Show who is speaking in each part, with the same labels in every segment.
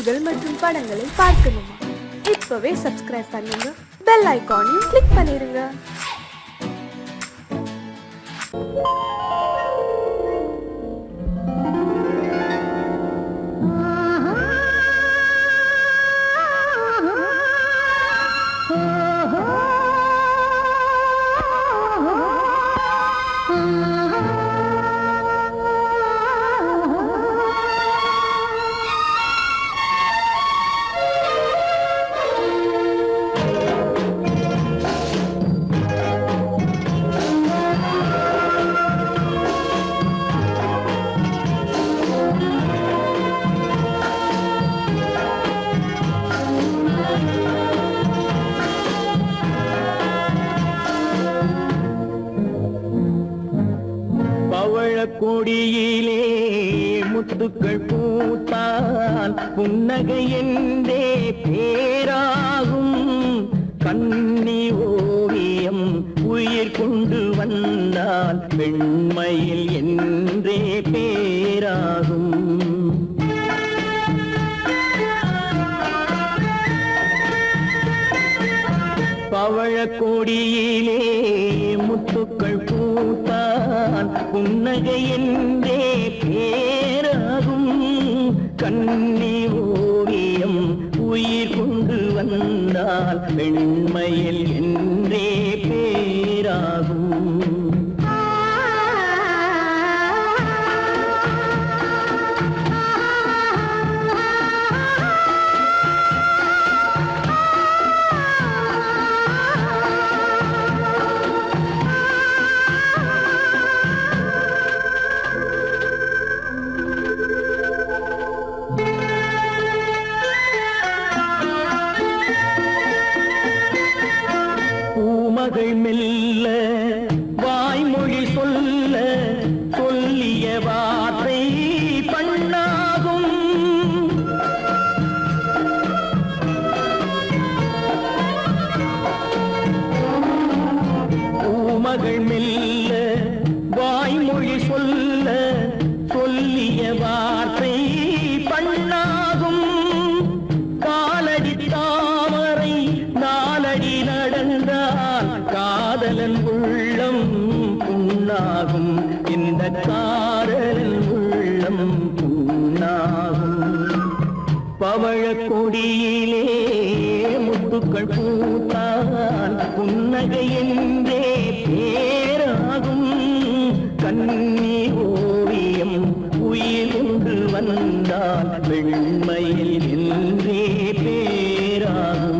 Speaker 1: பாடல்கள் மற்றும் படங்களை பார்க்கணுமா? இப்பவே சப்ஸ்கிரைப் பண்ணுங்க, பெல் ஐகானையும் கிளிக் பண்ணிருங்க.
Speaker 2: கொடியிலே முத்துக்கள் பூத்தால் புன்னகை என்றே பேராகும். கண்ணி ஓவியம் உயிர் கொண்டு வந்தால் பெண்மையில் என்றே பேராகும். பவழக்கொடியிலே முத்துக்கள் பூத்தான் புன்னகை என்றே பேராகும். கண்ணி ஓவியம் உயிர் கொண்டு வந்தால் பெண்மையில் என்றே பேராகும். மகள் மெல்ல வாய்மொழி சொல்ல சொல்லிய வார்த்தை பண்ணாகும். பூமகள் மெல்ல வாய்மொழி சொல்ல சொல்லிய வார்த்தை பண்ணாகும். காலடி தாமரை நாலடி நடந்தால் காதலன் உள்ளம் புண்ணாகும். இந்த காதலன் உள்ளம் புண்ணாகும். பவழக்கொடியிலே முத்துக்கள் பூத்தான் புன்னகை என்றே பேராகும். கண்ணி ஓவியம் உயிர் கொண்டு வந்தால் வெண்மையில் என்றே பேராகும்.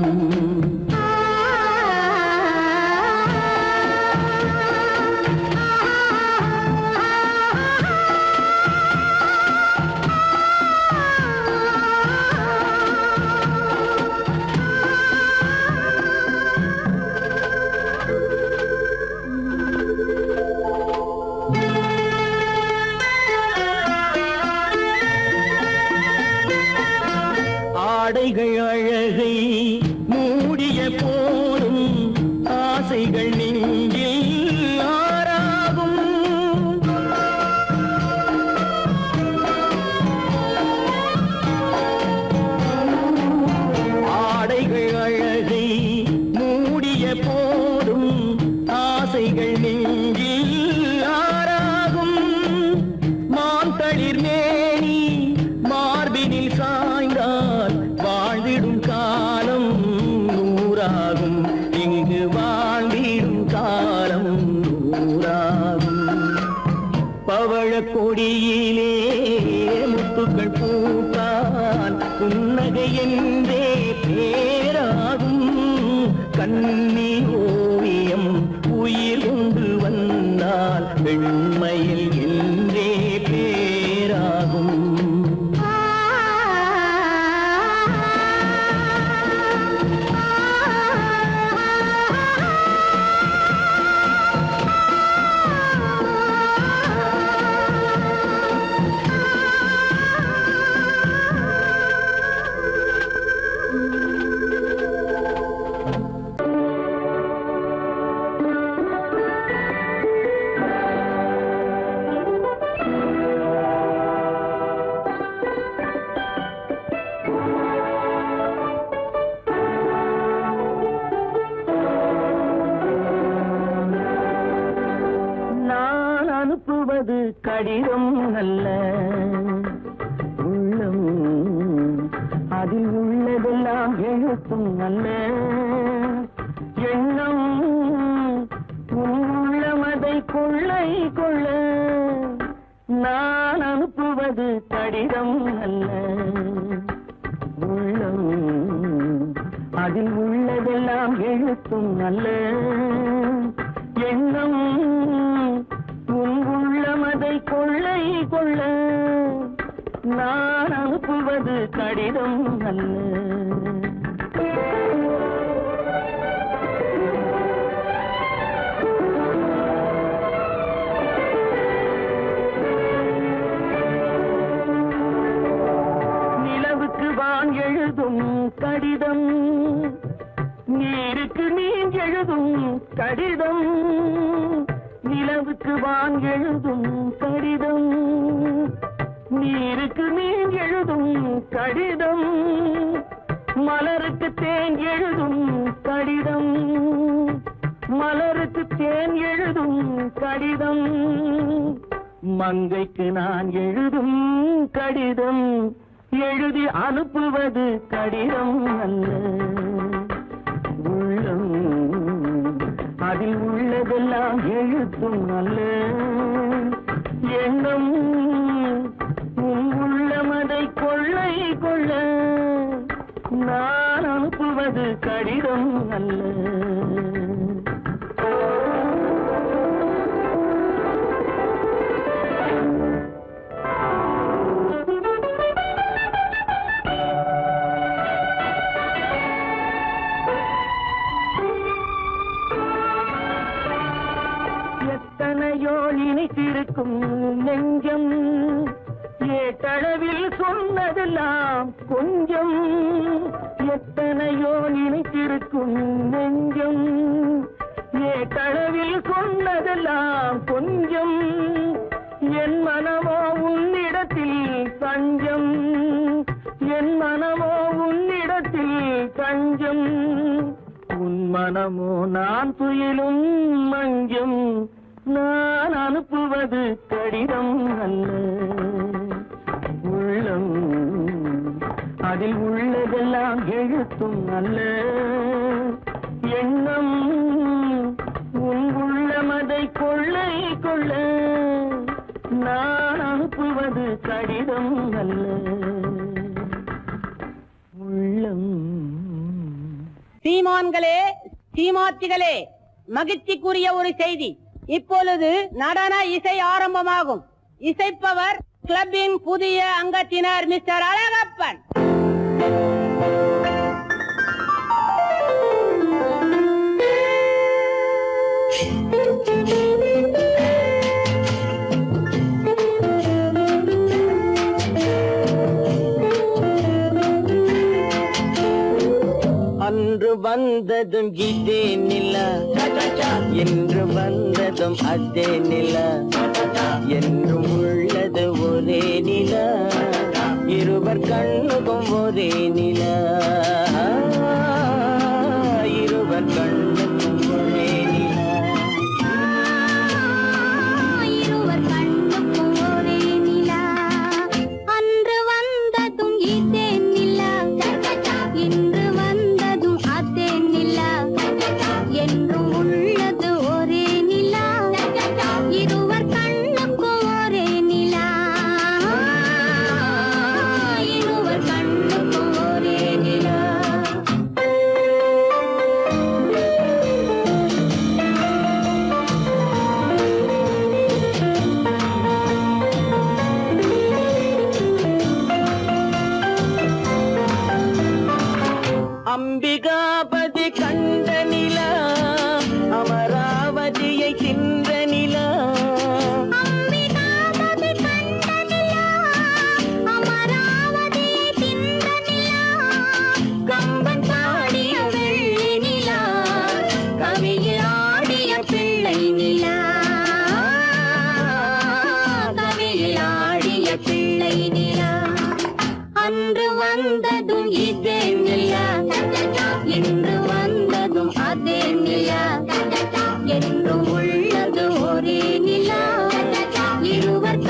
Speaker 2: ஆடைகள் அழகை மூடிய போதும் ஆசைகள் நெஞ்சில் ஆறாகும். ஆடைகள் அழகை மூடிய போதும் ஆசைகள் நெஞ்சில் ஆறாகும். மாந்தளிர் மேனி மார்பினில் சாய்ந்தால் வாழ்ந்திடும் காலம் நூறாகும். இங்கு வாழ்ந்திடும் காலம் நூறாகும். பவழக்கொடியிலே முத்துக்கள் பூத்தான் புன்னகை என்றே பேராகும். கண்ணி ஓவியம் உயிர் கொண்டு வந்தால் பெண்மையில் என்றே பேராகும். கடிதம் அல்ல உள்ளம் அதில் உள்ளதெல்லாம் எழுத்தும் அல்ல எண்ணம் உள்ளமதை கொள்ளை கொள்ள நான் அனுப்புவது கடிதம் அல்ல உள்ளம் அதில் உள்ளதெல்லாம் எழுத்தும் அல்ல எண்ணம் உள்ளமதை கொள்ளை கொள்ள நான் அனுப்புவது கடிதம் அல்ல எழுதும் கடிதம் நீருக்கு நீர் எழுதும் கடிதம் நிலவுக்கு வான் எழுதும் கடிதம் நீருக்கு நீர் எழுதும் கடிதம் மலருக்கு தேன் எழுதும் கடிதம் மலருக்கு தேன் எழுதும் கடிதம் மங்கைக்கு நான் எழுதும் கடிதம் எழுதி அனுப்புவது கடிதம் அல்ல உள்ளம் அதில் உள்ளதெல்லாம் எழுத்தும் அல்ல எண்ணம் உள்ளமதை கொள்ளை கொள்ள நான் அனுப்புவது கடிதம் அல்ல நினைத்திருக்கும் நெஞ்சம் ஏட்டளவில் சொன்னதெல்லாம் கொஞ்சம் எத்தனையோ நினைத்திருக்கும் நெஞ்சம் ஏட்டளவில் சொன்னதெல்லாம் கொஞ்சம் என் மனமோ உன்னிடத்தில் தஞ்சம் என் மனமோ உன்னிடத்தில் தஞ்சம் உன் மனமோ நான் துயிலும் மஞ்சம் நான் அனுப்புவது கடிதம் அல்ல உள்ளம் அதில் உள்ளதெல்லாம் எழுத்தும் அல்ல எண்ணம் உன் உள்ளமதை கொள்ளை கொள்ள நான் அனுப்புவது கடிதம் அல்ல உள்ளம்.
Speaker 3: சீமான்களே சீமாத்திகளே, மகிழ்ச்சிக்குரிய ஒரு செய்தி. இப்பொழுது நடன இசை ஆரம்பமாகும். இசைப்பவர் கிளப்பின் புதிய அங்கத்தினர் மிஸ்டர் அழகப்பன்.
Speaker 2: அன்று வந்ததும் இதே நிலா, என்று வந்ததும் அதே நிலா, என்றும் உள்ளது ஒரே நிலா, இருவர் கண்ணுக்கும் ஒரே நிலா, இருவர் கண்ணுக்கும் ஒரே நிலா,
Speaker 4: இருவர் கண்ணுக்கும் ஒரே நிலா. அன்று வந்ததும் இதே நிலா, இன்று வந்ததும் அதே நிலா, என்றும் உள்ளது ஒரே நிலா, இருவர் கண்ணுக்கும் ஒரே நிலா, இருவர் கண்ணுக்கும் ஒரே நிலா.
Speaker 2: அம்பிகாபதி கண்ட நிலா, அமராவதியை தின்ற நிலா,
Speaker 4: அம்பிகாபதி கண்ட நிலா, அமராவதியை தின்ற நிலா, கம்பன் பாடிய வெள்ளி நிலா, கவியில் ஆடிய பிள்ளை நிலா, கவியில் ஆடிய பிள்ளை நிலா. அன்று வந்ததும் இதே நிலா, இன்று வந்ததும் அதே நிலா, என்றும் உள்ளது ஒரே நிலா, இருவர்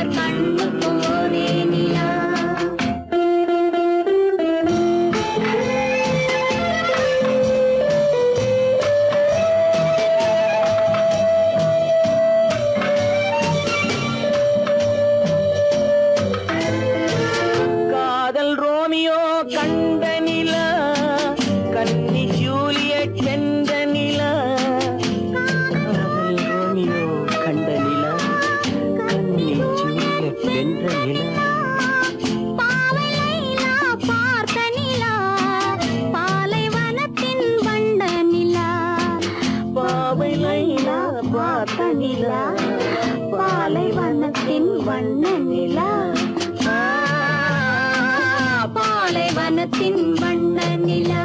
Speaker 4: இருவர் கண்ணுக்கும் ஒரே நிலா.
Speaker 2: காதல் ரோமியோ கண்ட நிலா, கன்னி ஜூலியட் வென்ற நிலா. காதல் ரோமியோ கண்ட நிலா, கன்னி ஜூலியட் வென்ற நிலா.
Speaker 4: பாவை லைலா பார்த்த நிலா, பாலைவனத்தின் வண்ட நிலா.
Speaker 2: பாவை லைலா பார்த்த நிலா,
Speaker 4: பாலைவனத்தின் வண்ண நிலா. பாலைவனத்தின் வண்ண நிலா.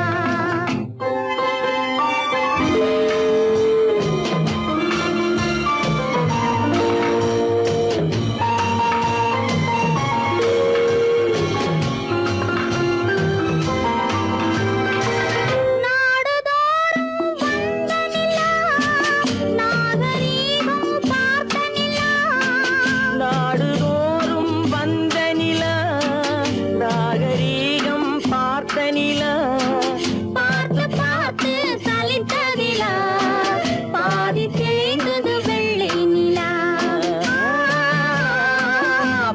Speaker 2: நாடுதோறும் வந்த நிலா, நாகரீகம் பார்த்த நிலா.
Speaker 4: பார்த்து பார்த்து சலித்த நிலா, பாதி தேய்ந்தது வெள்ளை நிலா.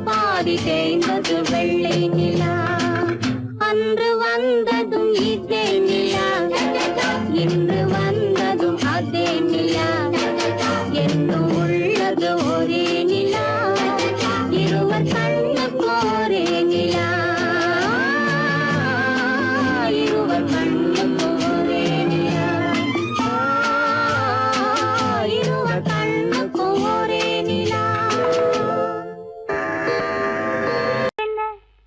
Speaker 4: பாதி தேய்ந்தது வெள்ளை நிலா. அன்று வந்ததும் இதே நிலா, இன்று வந்ததும் அதே நிலா. என்னும் உள்ளது ஒரே நிலா, இருவர் கண்ணுக்கு ஒரே நிலா. இருவர் கண்ணுக்கு ஒரே நிலா. இருவர் கண்ணுக்கு ஒரே நிலா.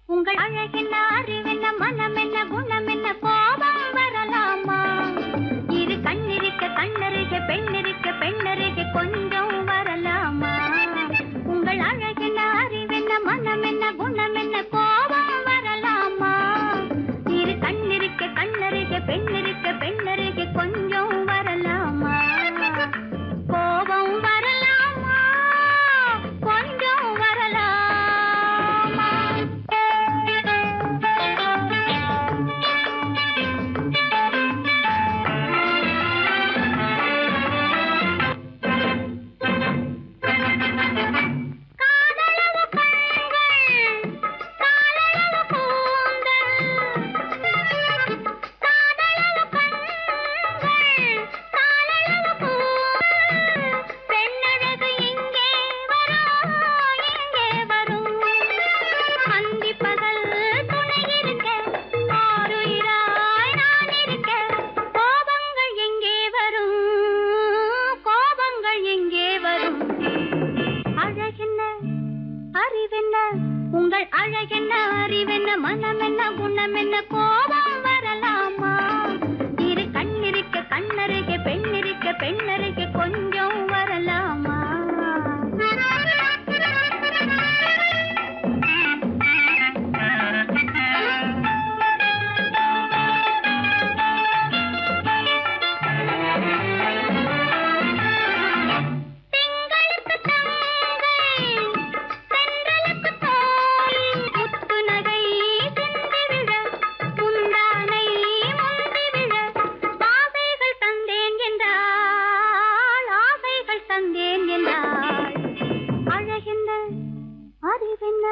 Speaker 4: உங்கள் அழகென்ன, அறிவென்ன, மனம் என்ன, குணம் என்ன, கோபம் வரலாமா? இரு கண்ணிருக்க கண்ணருக, பெண்ணிருக்க பெண்ணருக, கொஞ்சம் வரலாமா? உங்கள் அழகென்ன, அறிவென்ன, மனம் என்ன, குணம் என்ன, கோபம் வரலாமா? இரு கண்ணிருக்க கண்ணருக, பெண்ணிருக்க பெண்ணருக, கொஞ்சம் வரலாமா? கோபம் வரலாமா? கொஞ்சம் வரலாமா? காதலவு கண்கள், காதலவு கூந்தல். காதலவு கண்கள், காதலவு கூந்தல். பெண்ணழகு இங்கே வரும், இங்கே வரும். அந்தி பகல் துணை இருக்க, ஆருயிராய் நான் இருக்க. கோபங்கள் எங்கே வரும், கோபங்கள் எங்கே வரும்? அழகென்ன, அறிவென்ன, உங்கள் அழகென்ன, அறிவென்ன, மனம் என்ன, குணம் என்ன, கோபம் வரலாமா? இரு கண்ணிருக்க கண்ணருக, பெண்ணிருக்க பெண்ணருக, கொஞ்சம் வரலாமா? திங்களுக்கு தங்கை, தென்றலுக்கு தோல், முத்து நகை சிந்தி விழ, முந்தானை முந்தி விழ. ஆசைகள் தந்தேன் என்றாள், ஆசைகள் தந்தேன் என்றாள். அழகென்ன, அறிவென்ன,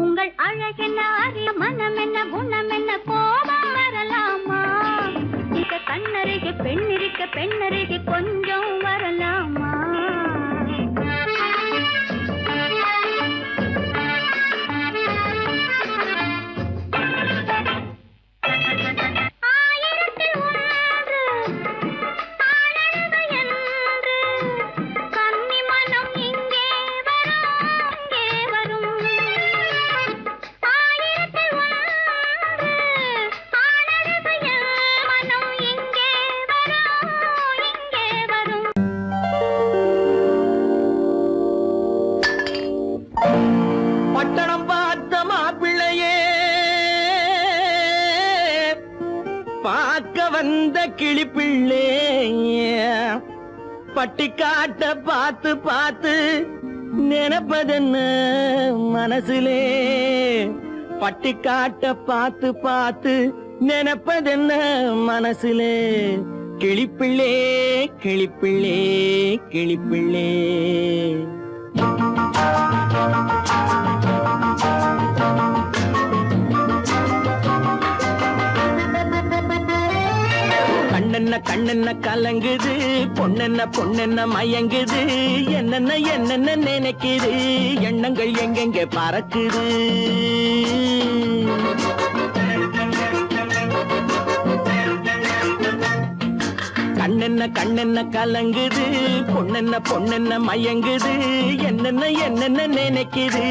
Speaker 4: உங்கள் அழகென்ன, அறி மனம் என்ன, குணம் என்ன, கோபம் வரலாமா? இத கண்ணருக பெண்ணிருக்க பெண்ணருக, கொஞ்சம் வரலாமா? ஆயிரத்தில் ஒன்று ஆனழகு என்று, கன்னி மனம் இங்கே வரும், இங்கே வரும். ஆயிரத்தில் ஒன்று ஆனழகு என் மனம் இங்கே வரும், இங்கே வரும்.
Speaker 2: பட்டணம் பார்த்த மாப்பிள்ளையே, பார்க்க வந்த கிளிப்பிள்ளே. பட்டிக்காட்ட பார்த்து பார்த்து நினைப்பதென்ன மனசுலே பட்டிக்காட்ட பார்த்து பார்த்து நினைப்பதென்ன மனசுலே கிளிப்பிள்ளே கிளிப்பிள்ளே கிளிப்பிள்ளே கண்ணென்ன கண்ணென்ன கலங்குது பொண்ணென்ன பொண்ணென்ன மயங்குது என்னென்ன என்னென்ன நினைக்குது எண்ணங்கள் எங்கெங்க பறக்குது கண்ணென்ன கண்ணென்ன கலங்குது பொண்ணென்ன பொண்ணென்ன மயங்குது என்னென்ன என்னென்ன நினைக்குது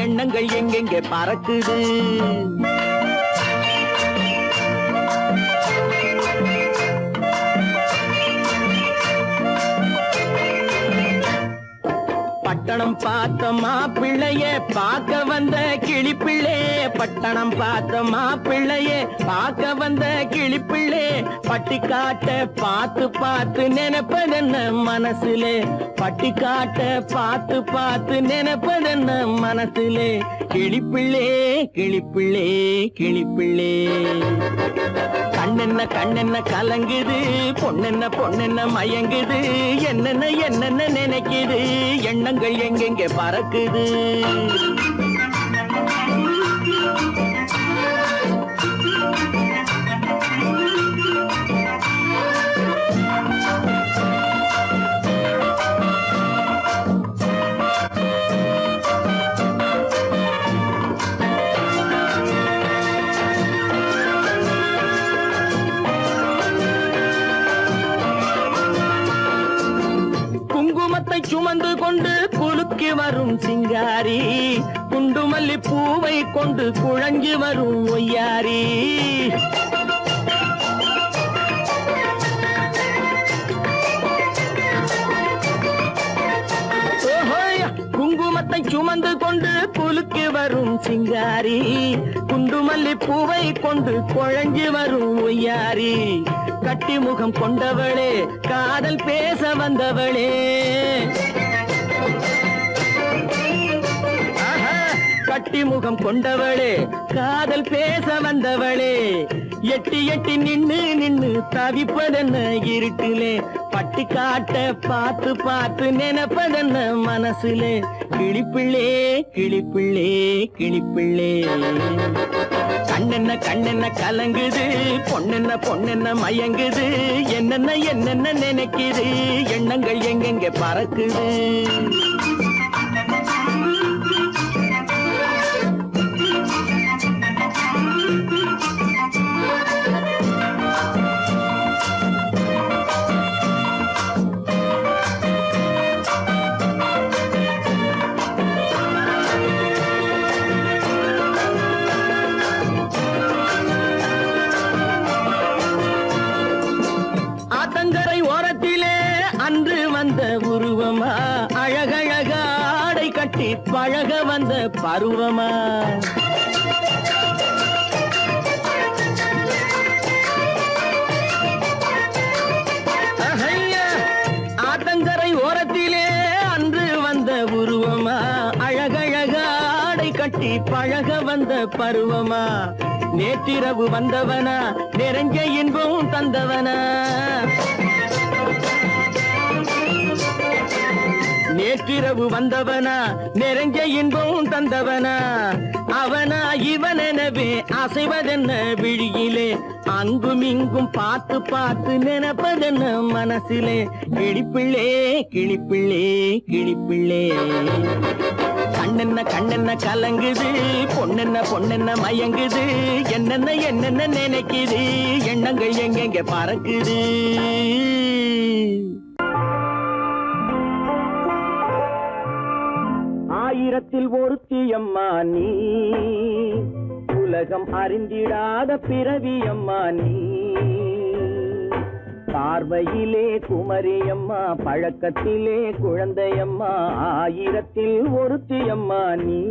Speaker 2: எண்ணங்கள் எங்கெங்க பறக்குது பட்டணம் பார்த்த மாப்பிள்ளைய பார்க்க வந்த கிளிப்பிள்ளே பட்டணம் பார்த்த மாப்பிள்ளைய பார்க்க வந்த கிளிப்பிள்ளே பட்டிக்காட்ட பார்த்து பார்த்து நினைப்பதென்ன மனசுலே பட்டிக்காட்ட பார்த்து பார்த்து நினைப்பதென்ன மனசுலே கிளிப்பிள்ளே கிளிப்பிள்ளே கிளிப்பிள்ளே கண்ணென்ன கண்ணென்ன கலங்குது பொண்ணென்ன பொண்ணென்ன மயங்குது என்னென்ன என்னென்ன நினைக்குது எண்ணங்கள் எங்கெங்க பறக்குது சுமந்து கொண்டு குலுக்கி வரும் சிங்காரி குண்டுமல்லி பூவை கொண்டு குழஞ்சி வரும் ஒய்யாரி குங்குமத்தை சுமந்து கொண்டு குலுக்கி வரும் சிங்காரி குண்டுமல்லி பூவை கொண்டு குழஞ்சி வரும் ஒய்யாரி கட்டி முகம் கொண்டவளே காதல் பேச வந்தவளே கட்டி முகம் கொண்டவளே காதல் பேச வந்தவளே எட்டி எட்டி நின்னு நின்னு தவிப்பதென்ன இருட்டிலே பட்டி காட்ட பார்த்து பார்த்து நினைப்பதென்ன மனசுலே கிளிப்பிள்ளே கிளிப்பிள்ளே கிளிப்பிள்ளே கண்ணென்ன கண்ணென்ன கலங்குது பொண்ணென்ன பொண்ணென்ன மயங்குது என்னென்ன என்னென்ன நினைக்குது எண்ணங்கள் எங்கெங்க பறக்குது உருவமா அழகழக ஆடை கட்டி பழக வந்த பருவமா ஆத்தங்கரை ஓரத்திலே அன்று வந்த உருவமா அழகழக ஆடை கட்டி பழக வந்த பருவமா நேற்றிரவு வந்தவனா நிறைஞ்ச இன்பம் தந்தவனா நேற்றிரவு வந்தவனா நிறைஞ்ச இன்பம் தந்தவனா அவனா இவனெனவே அசைவதென்ன விழியிலே அங்கும் இங்கும் பார்த்து பார்த்து நினைப்பதென்ன மனசிலே கிளிப்பிள்ளே கிளிப்பிள்ளே கிளிப்பிள்ளே கண்ணென்ன கண்ணென்ன கலங்குது பொண்ணென்ன பொண்ணென்ன மயங்குது என்னென்ன என்னென்ன நினைக்குது எண்ணங்கள் எங்கெங்க பறக்குது ஆயிரத்தில் ஒருத்தியம்மா நீ உலகம் அறிந்திடாத பிறவியம்மா நீ பார்வையிலே குமரியம்மா பழக்கத்திலே குழந்தையம்மா ஆயிரத்தில் ஒருத்தியம்மா நீ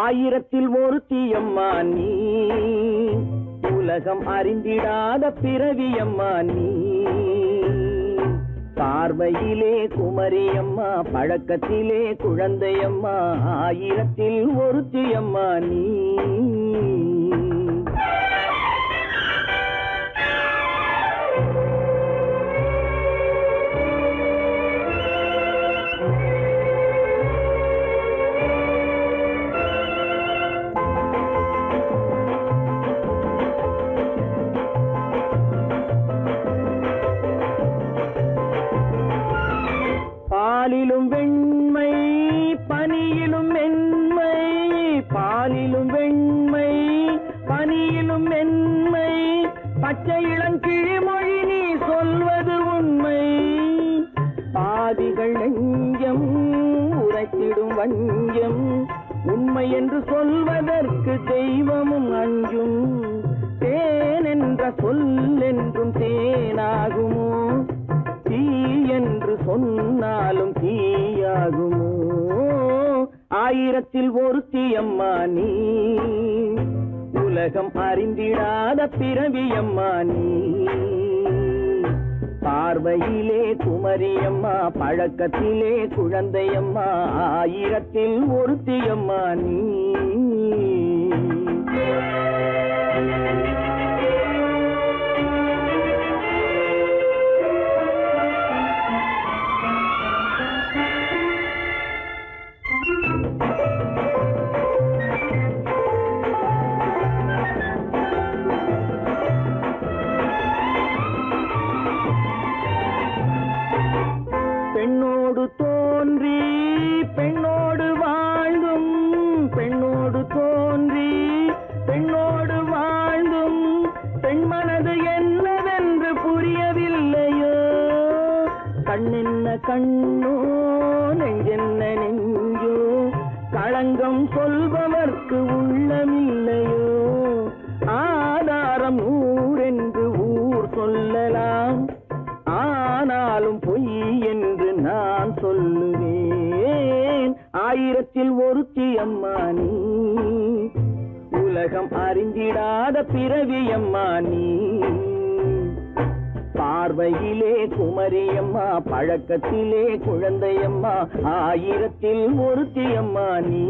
Speaker 2: ஆயிரத்தில் ஒருத்தியம்மா நீ உலகம் அறிந்திடாத பிறவியம்மா நீ. பார்வையிலே குமரியம்மா, பழக்கத்திலே குழந்தையம்மா, ஆயிரத்தில் ஒருத்தியம்மா நீ. பாலிலும் வெண்மை பனியிலும் மென்மை, பாலிலும் வெண்மை பனியிலும் மென்மை, பச்சை இளங்கிழிமொழி நீ சொல்வது உண்மை. பாதிகள் நெஞ்சம் உரைத்திடும் வஞ்சம், உண்மை என்று சொல்வதற்கு தெய்வமும் அஞ்சும். தேன் என்ற சொல் என்றும் தேனாகுமோ, தீ என்று சொன்னாலும் தீயாகுமோ. ஆயிரத்தில் ஒருத்தியம்மா நீ. உலகம் அறிந்திடாத பிறவியம்மா நீ. பார்வையிலே குமரியம்மா, பழக்கத்திலே குழந்தையம்மா, ஆயிரத்தில் ஒருத்தியம்மா நீ. பெண்ணோடு தோன்றி பெண்ணோடு வாழ்ந்தும், பெண்ணோடு தோன்றி பெண்ணோடு வாழ்ந்தும், பெண்மனது என்னவென்று புரியவில்லையோ. கண்ணென்ன கண்ணோ, நெஞ்சென்ன நெஞ்சோ, களங்கம் சொல்பவர்க்கு உள்ளமில்லையோ. ஆதாரம் ஊரென்று ஊர் சொல்லலாம், ஆனாலும் பொய் என்று நான் சொல்லுவேன். ஆயிரத்தில் ஒருத்தியம்மா நீ. உலகம் அறிந்திடாத பிறவியம்மா நீ. பார்வையிலே குமரியம்மா, பழக்கத்திலே குழந்தையம்மா, ஆயிரத்தில் ஒருத்தியம்மா நீ.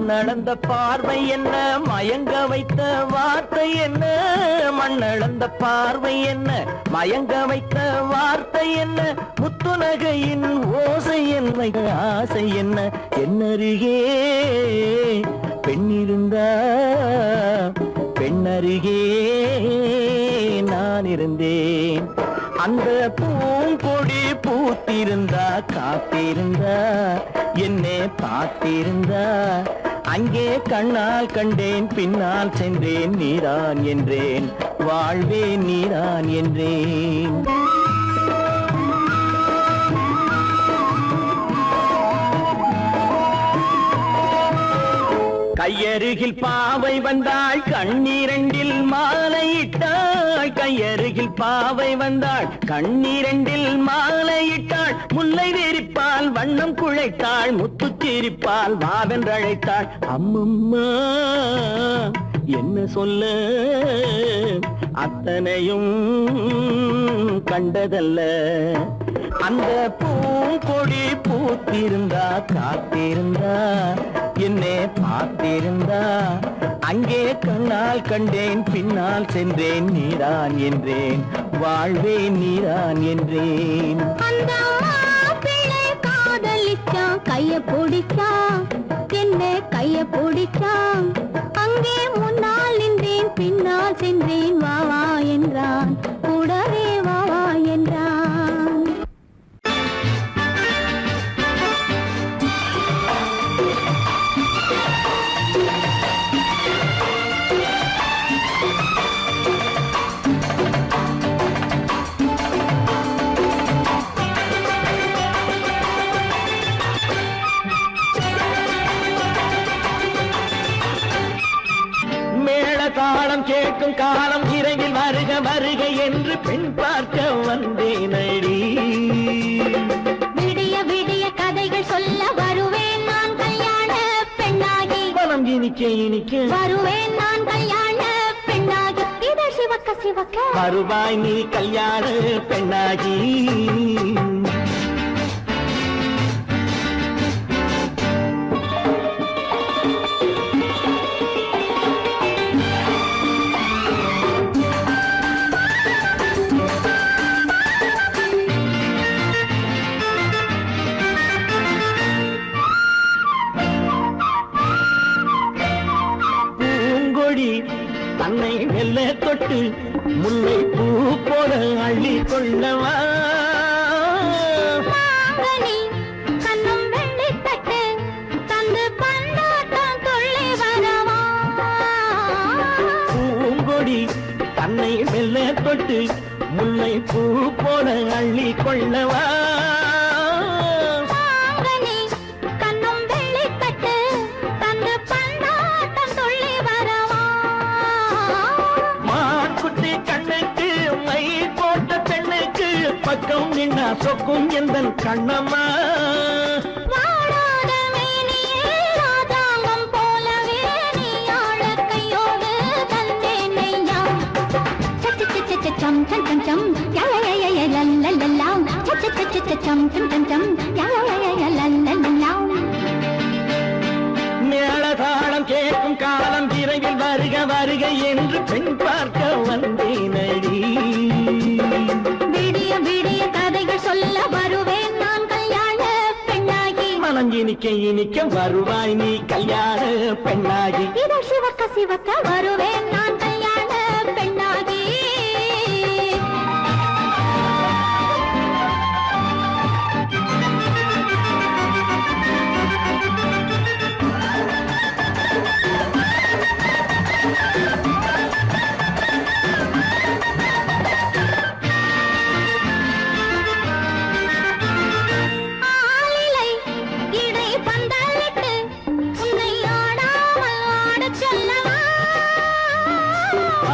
Speaker 2: மண்ணளந்த பார்வை என்ன, மயங்க வைத்த வார்த்தை என்ன, மண்ணளந்த பார்வை என்ன, மயங்க வைத்த வார்த்தை என்ன, முத்துநகையின் ஓசை என்ன, ஆசை என்ன, என்னருகே பெண்ணிருந்தா பெண்ணருகே நான் இருந்தேன். அந்த பூங்கொடி பூத்திருந்தா காத்திருந்தா என்னை பார்த்திருந்தா அங்கே கண்ணால் கண்டேன் பின்னால் சென்றேன் நீதான் என்றேன் வாழ்வே நீதான் என்றேன். கையருகில் பாவை வந்தாள் கண்ணீரண்டில் மாலையிட்டாள், கையருகில் பாவை வந்தாள் கண்ணீரண்டில் மாலையிட்டாள், முல்லை வெறிப்பால் வண்ணம் குழைத்தாள், முத்து சிரிப்பால் வாவென்றழைத்தாள். அம்மம்மா என்ன சொல்ல அத்தனையும் கண்டதல்ல, அந்த பூங்கொடி பூத்திருந்தா காத்திருந்தா என்னை பார்த்திருந்தா அங்கே கண்ணால் கண்டேன் பின்னால் சென்றேன் நீதான் என்றேன் வாழ்வே நீதான் என்றேன்.
Speaker 4: அந்த மாப்பிள்ளை காதலிச்சான், கைய பிடிச்சான், என்ன கைய பிடிச்சான், அங்கே முன்னால் நின்றேன் பின்னால் சென்றேன் வா வா என்றான், கூடவே வா வா என்றான்.
Speaker 2: தாளம் கேட்கும் காலம் இரவில் வருக வருக என்று பெண் பார்க்க வந்தேன் அடி.
Speaker 4: விடிய விடிய கதைகள் சொல்ல வருவேன் நான் கல்யாண பெண்ணாகி,
Speaker 2: மனம் இனிக்க இனிக்க
Speaker 4: வருவேன் நான் கல்யாண பெண்ணாகி, இதழ் சிவக்க சிவக்க
Speaker 2: வருவாய் நீ கல்யாண பெண்ணாகி. தன்னை மெல்ல தொட்டு முல்லை பூ போல அள்ளி கொள்ளவா,
Speaker 4: கண்ணும் வெள்ளி தட்டு தந்து பந்தாட்டம் துள்ளி வரவா,
Speaker 2: பூங்கொடி தன்னை மெல்ல தொட்டு முல்லை பூ போல அள்ளி கொள்ளவா,
Speaker 4: கண்ணும் வெள்ளி தட்டு தந்து பந்தாட்டம் துள்ளி வரவா,
Speaker 2: மான்குட்டி கண்ணுக்கு மை போட்ட பெண்ணுக்கு பக்கம் நின்னா சொக்கும் எந்தன் கண்ணம்மா,
Speaker 4: வாடாத மேனியே ராதாங்கம் போலவே நீ ஆழ கையோடு தந்தேன் நெய்யா, சச்ச சச்ச சச்சம் சம் சம் சம் யா யா யா யா லல்லல்லா, சச்ச சச்ச சச்சம் சம் சம் சம் யா யா யா யா லல்லல்லா.
Speaker 2: மேளதாளம் கேட்கும் காலம் விரைவில் வருக வருக என்று பெண் பார்க்க வந்தேன் அடி.
Speaker 4: விடிய விடிய கதைகள் சொல்ல வருவேன் நான் கல்யாண பெண்ணாகி,
Speaker 2: மனம் இனிக்க இனிக்க வருவாய் நீ கல்யாண பெண்ணாகி.
Speaker 4: இதழ் சிவக்க சிவக்க வருவேன் நான் கல்யாண பெண்ணாகி. ஆலிலை இடை பந்தலிட்டு உன்னை ஆடாமல் ஆடச் சொல்லவா,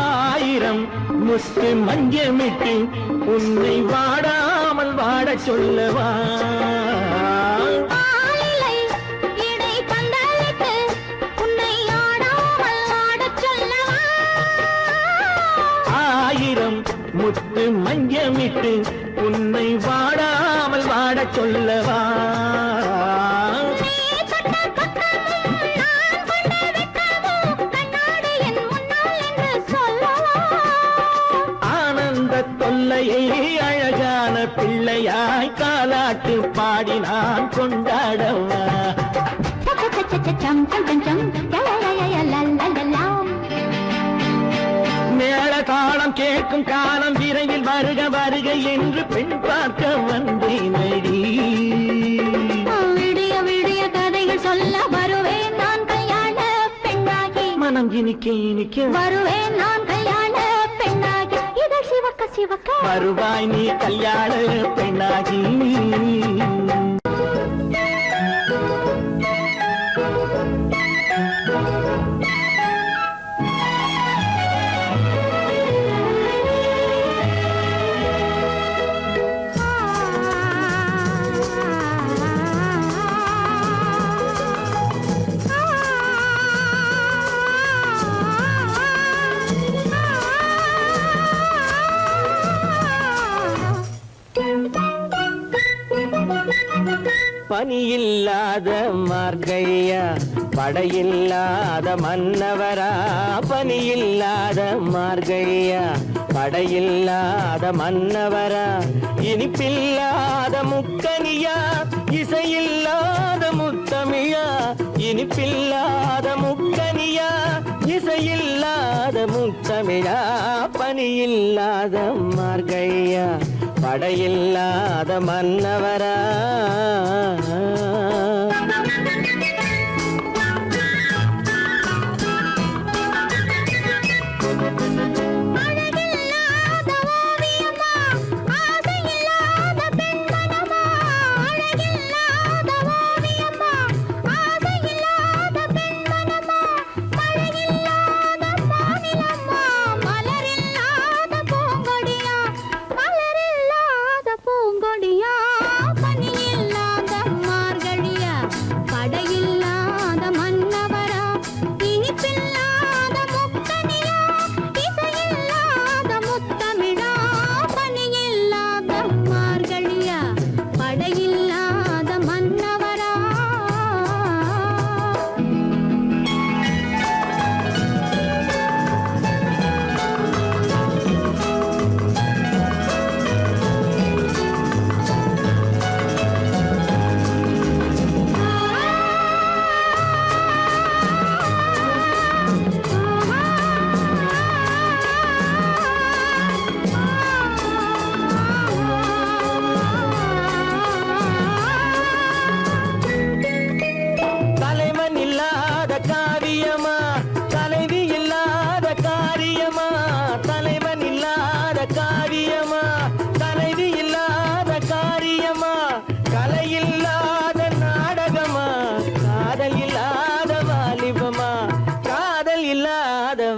Speaker 2: ஆயிரம் முத்து மஞ்சமிட்டு உன்னை வாடாமல் வாடச் சொல்லவா,
Speaker 4: ஆலிலை இடை பந்தலிட்டு உன்னை ஆடாமல் ஆடச் சொல்லவா,
Speaker 2: ஆயிரம் முத்து மஞ்சமிட்டு உன்னை வாடாமல் வாடச் சொல்லவா,
Speaker 4: நீ தொட்ட பக்கமும் நான்
Speaker 2: தாலாட்டு பாடி நான் கொண்டாடவா
Speaker 4: சம் சம் சம் சம் லலலலலலலலலாம்.
Speaker 2: மேள தாளம் கேட்கும் காலம் விரைவில் வருக வருக என்று பெண் பார்க்க வந்தேனடி.
Speaker 4: விடிய விடிய கதைகள் சொல்ல வருவேன் நான் கல்யாண பெண்ணாகி.
Speaker 2: மனம் இனிக்க இனிக்க
Speaker 4: வருவேன் நான் கல்யாண பெண்ணாகி. இதழ் சிவக்க சிவக்க
Speaker 2: வருவாய் நீ கல்யாண பெண்ணாகி. பனியில்லாத மார்கழியா படையில்லாத மன்னவரா. பனியில்லாத மார்கழியா படையில்லாத மன்னவரா. இனிப்பில்லாத முக்கனியா இசையில்லாத முத்தமிழா. இனிப்பில்லாத முக்கனியா இசையில்லாத முத்தமிழா. பனியில்லாத மார்கழியா படையில்லாத மன்னவரா.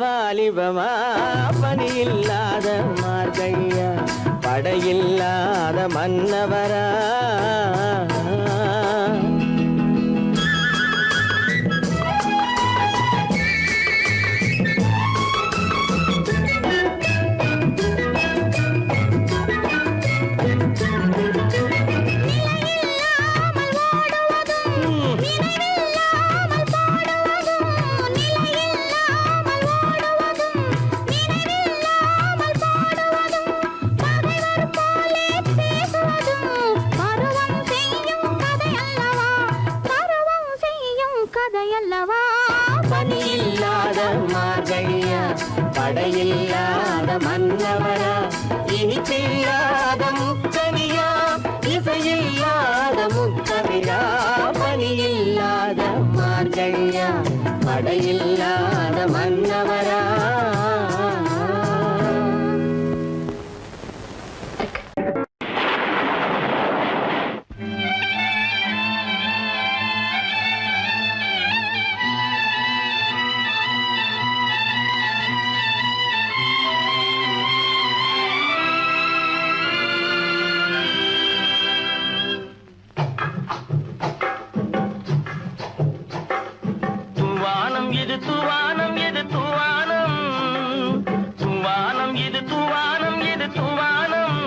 Speaker 2: வாலிபமா. பனியில்லாத மார்கழியா படையில்லாத மன்னவரா. பனியில்லாத மார்கழியா படையில்லாத மன்னவரா. இனிப்பில்லாத முக்கனியா இசையில்லாத முத்தமிழா. பனியில்லாத மார்கழியா படையில்லாத மன்னவரா. தூவானம் இது தூவானம். தூவானம் இது தூவானம் இது தூவானம்.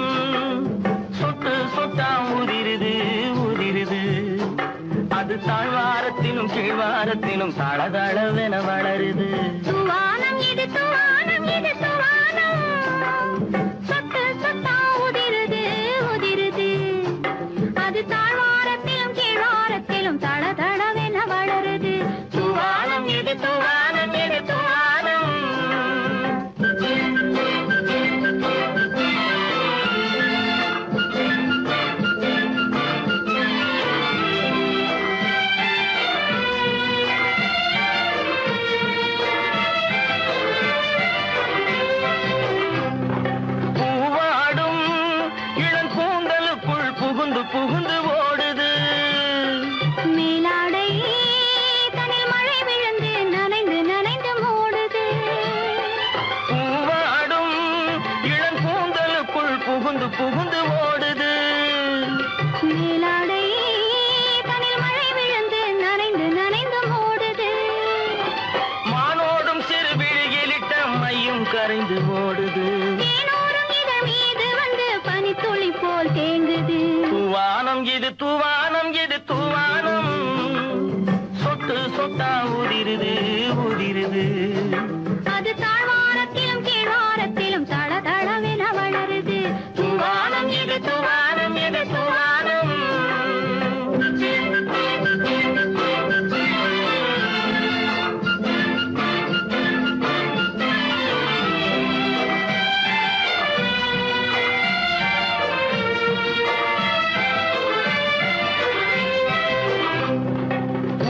Speaker 2: சொட்டு சொட்டா உதிருது உதிருது. அது தாழ்வாரத்திலும் கீழ்வாரத்திலும் தளதளவென வளருது.
Speaker 4: தூவானம் இது தூவானம் இது தூவானம். சொட்டு சொட்டா உதிருது உதிருது.
Speaker 2: புகுந்து ஓடுது.
Speaker 4: மேலாடை தனில் மழை விழுந்து நனைந்து நனைந்து மூடுது.
Speaker 2: பூவாடும் இளம் கூந்தலுக்குள் புகுந்து புகுந்து ஓடுது.
Speaker 4: மேலாடை தனில் மழை விழுந்து நனைந்து நனைந்து மூடுது.
Speaker 2: மானோடும் சிறு விழியிலிட்ட மையும் கரைந்து ஓடுது.
Speaker 4: தேனோரும் இதழ் மீது வந்து பனித்துளி போல் தேங்குது.
Speaker 2: தூவானம் இது தூவானம் இது தூவானம், சொட்டு சொட்டா உதிருது உதிருது.
Speaker 4: அது தாழ்வாரத்திலும் கீழ்வாரத்திலும் தள தளவென வளருது.
Speaker 2: தூவானம் இது தூவானம் இது தூவானம்.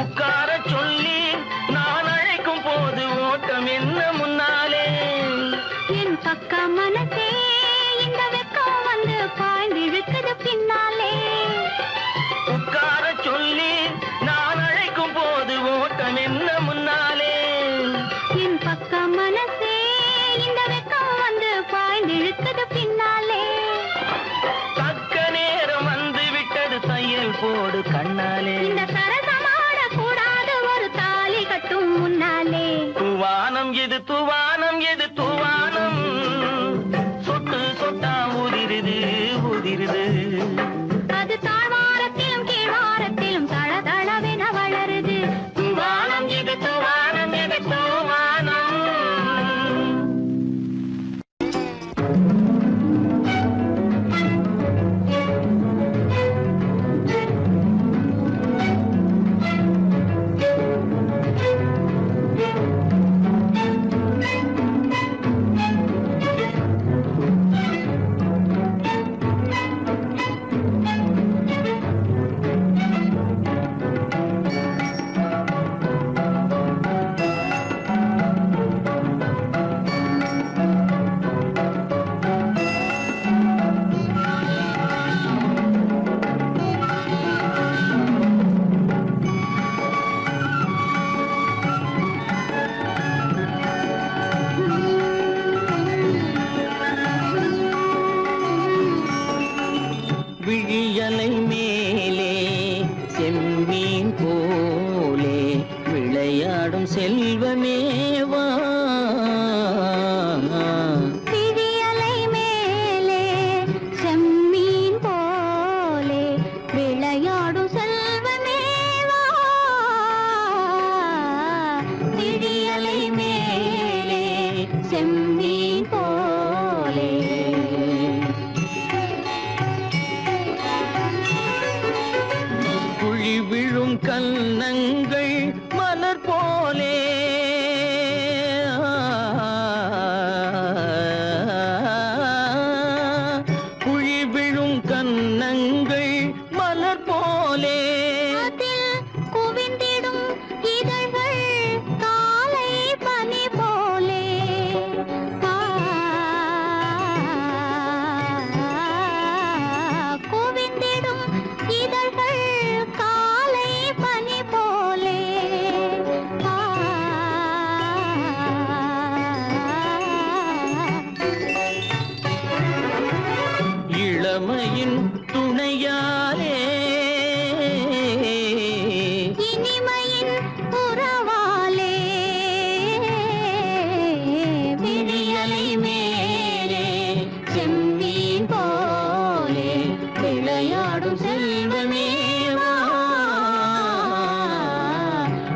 Speaker 2: உட்கார சொல்லி நான் அழைக்கும் போது ஓட்டம் என்ன முன்னாலே.
Speaker 4: என் பக்க மனசே இந்த வெக்கம் வந்து பாய்ந்து இழுக்குது பின்னாலே.
Speaker 2: உட்கார சொல்லி நான் அழைக்கும் போது ஓட்டம் என்ன முன்னாலே.
Speaker 4: என் பக்க மனசே இந்த வெக்கம் வந்து பாய்ந்து இழுக்குது பின்னாலே.
Speaker 2: தக்க நேரம் வந்து விட்டது தையல் போடு கண்ணாலே.
Speaker 4: இந்த சரசமாட கூடாது ஒரு தாலி கட்டும் முன்னாலே.
Speaker 2: தூவானம் இது தூவானம் இது தூவானம், சொட்டு சொட்டா உதிருது உதிருது.
Speaker 4: அது தாழ்வாரத்திலும் கீழ்வாரத்திலும் தள தளவென வளருது.
Speaker 2: தூவானம் இது தூவானம் இது தூவானம். விழியலை மேலே செம்மீன் போலே விளையாடும் செல்வமேவா.
Speaker 4: விழியலை மேலே செம்மீன் போலே விளையாடும் செல்வமேவா. விழியலை மேலே செம்மீன் போலே.
Speaker 2: குழி விழும் கன்னங்கள் மலர் போலே. குழி விழும் கன்னங்கள் மலர் போலே.
Speaker 4: அதில் குவிந்திடும் இதழ்கள் காலை பனி போலே. குவிந்திடும் இதழ்கள் காலை பனி போலே.
Speaker 2: இளமையின் துணையாலே
Speaker 4: இனிமையின் உறவாலே. விழியலை மேலே செம்மீன் போலே விளையாடும் செல்வமேவா.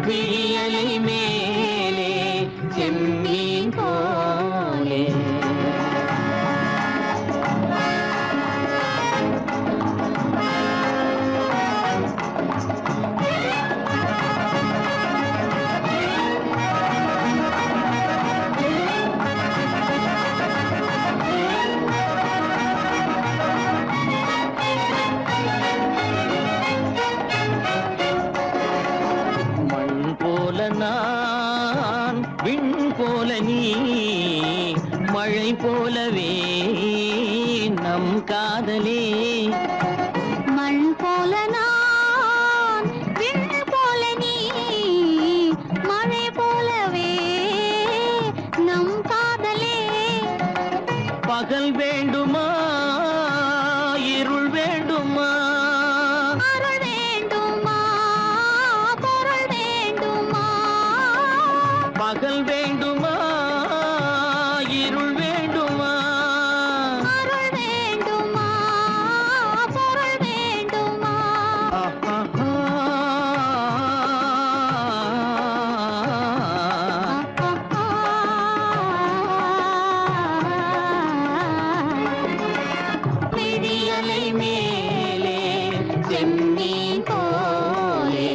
Speaker 2: விழியலை மேலே செம்மீன் போலே. நான் விண் போல நீ மழை போலவே நம் காதலே.
Speaker 4: மண் போல நான் விண்ணு போல நீ மழை போலவே நம் காதலே
Speaker 2: பகல் வேண்டுமா இருள் வேண்டுமா
Speaker 4: அருள் வேண்டுமா பொருள் வேண்டுமா
Speaker 2: பகல் வேண்டுமா இருள் வேண்டுமா
Speaker 4: அருள் வேண்டுமா பொருள் வேண்டுமா
Speaker 2: விழியலை மேலே செம்மீன் போலே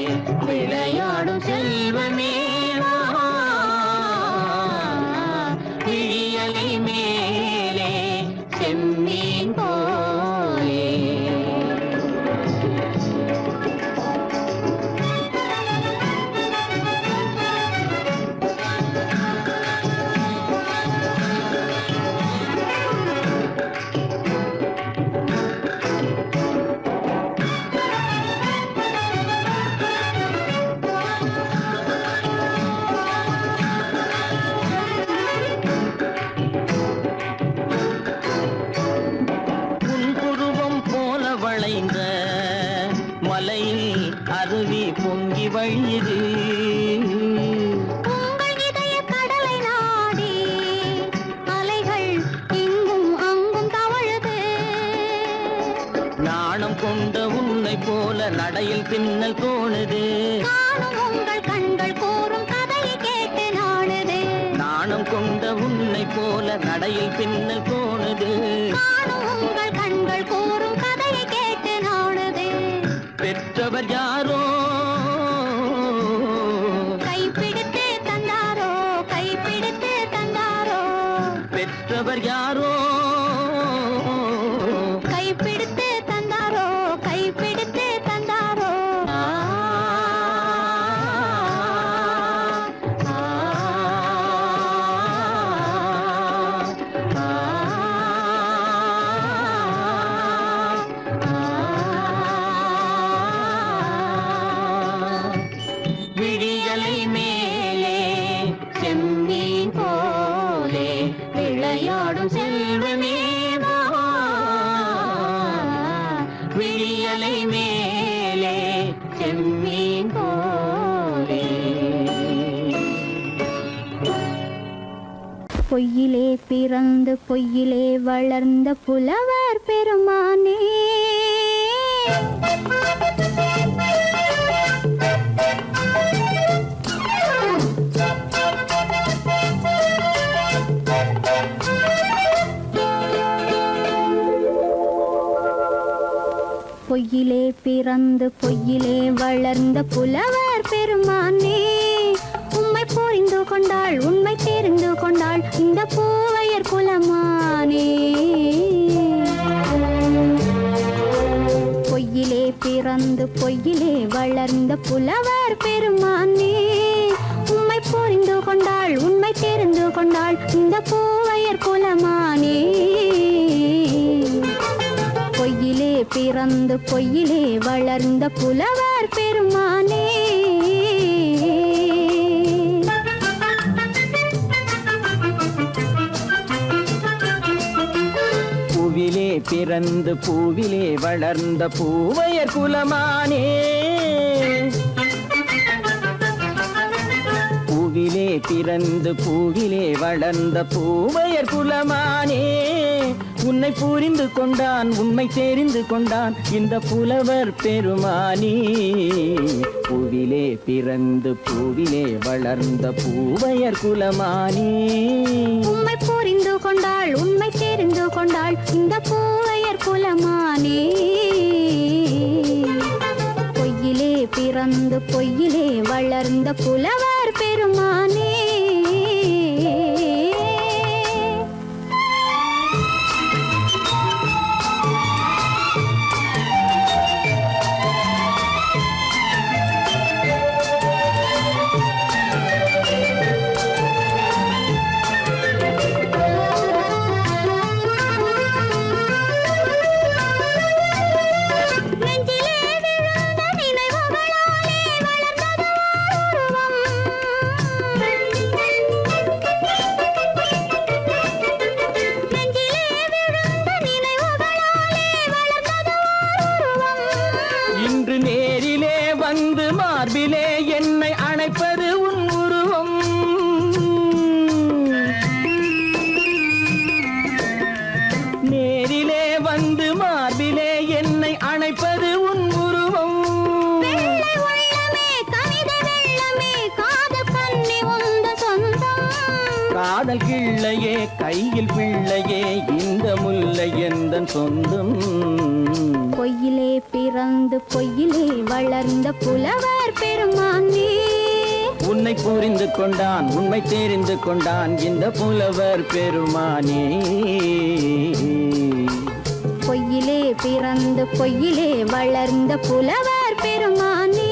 Speaker 2: விளையாடும் செல்வமே விழியலை மேலே செம்மீன் போலே புன்புருவம் போல வளைந்த மலையில் அருவி பொங்கி வழியுது
Speaker 4: உங்கள் இதய கடலை நாடி அலைகள் இங்கும் அங்கும் தவழுது
Speaker 2: நாணம் கொண்ட உன்னை போல நடையில் பின்னல் தோணுது
Speaker 4: காணும் உங்கள் கண்கள் கூறும் கதையை கேட்டு நாடுது
Speaker 2: நாணம் கொண்ட உன்னை போல நடையில் பின்னல் தோணுது
Speaker 4: காணும் உங்கள் கண்கள் கூறும் கதையை கேட்டு நாடுது
Speaker 2: பெற்றவர் யாரோ
Speaker 4: கைப்பிடித்து தந்தாரோ கைப்பிடித்து தந்தாரோ
Speaker 2: பெற்றவர் யாரோ
Speaker 4: கைப்பிடித்து தந்தாரோ கைப்பிடித்து தந்தாரோ ஆ, ஆ,
Speaker 2: விழியலை மேலே செம்மீன் போலே விளையாடும் செல்வமே விழியலை மேலே செம்மீன் போலே
Speaker 4: பொய்யிலே பிறந்து பொய்யிலே வளர்ந்த புலவர் பெருமானே பொய்யிலே பிறந்து பொய்யிலே வளர்ந்த புலவர் பெருமானே உம்மை புரிந்து கொண்டாள் உண்மை தெரிந்து கொண்டாள் இந்த பூவையர் குலமானே பொய்யிலே பிறந்து பொய்யிலே வளர்ந்த புலவர் பெருமானே உம்மை புரிந்து கொண்டாள் உண்மை தெரிந்து கொண்டாள் இந்த பூவையர் குலமானே பொய்யிலே பிறந்து பொய்யிலே வளர்ந்த புலவர் பெருமானே
Speaker 2: பூவிலே பிறந்து பூவிலே வளர்ந்த பூவையர் குலமானே பூவிலே பிறந்து பூவிலே வளர்ந்த பூவையர் குலமானே உன்னை புரிந்து கொண்டான் உண்மை தெரிந்து கொண்டான் இந்த புலவர் பெருமானே பூவிலே பிறந்து பூவிலே வளர்ந்த பூவையர் குலமானே
Speaker 4: உம்மை புரிந்து கொண்டாள் உண்மை தெரிந்து கொண்டாள் இந்த பூவையர் குலமானே பொய்யிலே பிறந்து பொய்யிலே வளர்ந்த புலவர் பெருமானே நெஞ்சிலே
Speaker 2: இன்று நேரிலே வந்து மார்பிலே என்னை அணைப்பது உன் உருவம். நேரிலே வந்து மார்பிலே என்னை அணைப்பது உன் உருவம்.
Speaker 4: வெள்ளை உள்ளமே கவிதை வெள்ளமே காதல் கண்ணி உந்த சொந்தம்.
Speaker 2: காதல் கிள்ளையே கையில் பிள்ளையே இந்த முல்லை எந்தன் சொந்தம்.
Speaker 4: பொய்யிலே பிறந்து பொய்யிலே வளர்ந்த புலவர் பெருமானே.
Speaker 2: உன்னை புரிந்து கொண்டான் உண்மை தெரிந்து கொண்டான் இந்த புலவர் பெருமானே.
Speaker 4: பொய்யிலே பிறந்து பொய்யிலே வளர்ந்த புலவர் பெருமானே.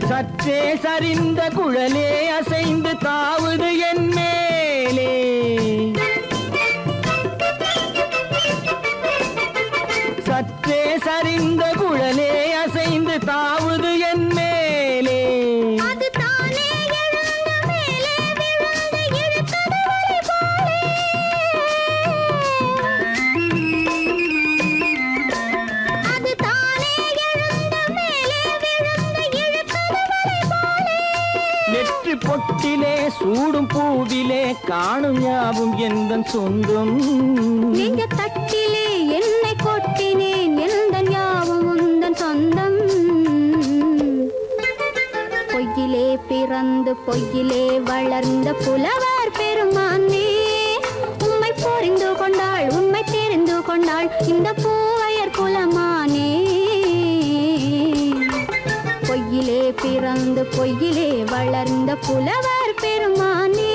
Speaker 2: சற்றே சரிந்த குழலே அசைந்து தாவுது என் மேலே. சற்றே சரிந்த குழலே அசைந்து தாவுது என் மேலே.
Speaker 4: அது தானே எழுந்த மேலே விழுந்து இழுத்தது வலை போலே. அது தானே எழுந்த மேலே விழுந்து இழுத்தது வலை போலே.
Speaker 2: நெற்றி பொட்டிலே சூடும் பூவிலே காணும் யாவும் எந்தன் சொந்தம்.
Speaker 4: நெஞ்ச தட்டிலே என்னை கொட்டினேன் எந்தன் யாவும் உந்தன் சொந்தம். பொய்யிலே பிறந்து பொய்யிலே வளர்ந்த புலவர் பெருமானே. உம்மை புரிந்து கொண்டாள் உண்மை தெரிந்து கொண்டாள் இந்த பூவையர் குலமானே. பொய்யிலே பிறந்து பொய்யிலே வளர்ந்த புலவர் பெருமானே.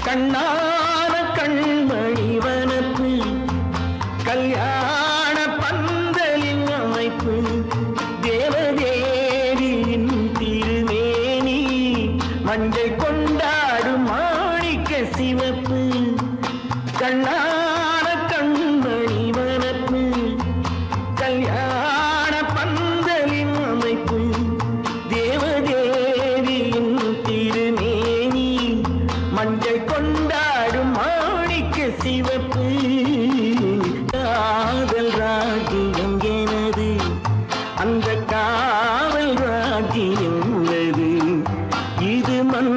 Speaker 2: கண்ணான கண்மணி வனப்பு கல்யாண பந்தலின் அமைப்பு தேவதேவியின் திருமேனி மஞ்சள் கொண்டாடும் மாணிக்க சிவப்பு. கண்ணான கண்மணி வனப்பு கல்யாண பந்தலின் அமைப்பு தேவதேவியின் திருமேனி மஞ்சள் கொண்டாடும் மாணிக்க சிவப்பு. காதல் ராஜ்யம் எனது அந்த காவல் ராஜ்யம் உள்ளது இது மண்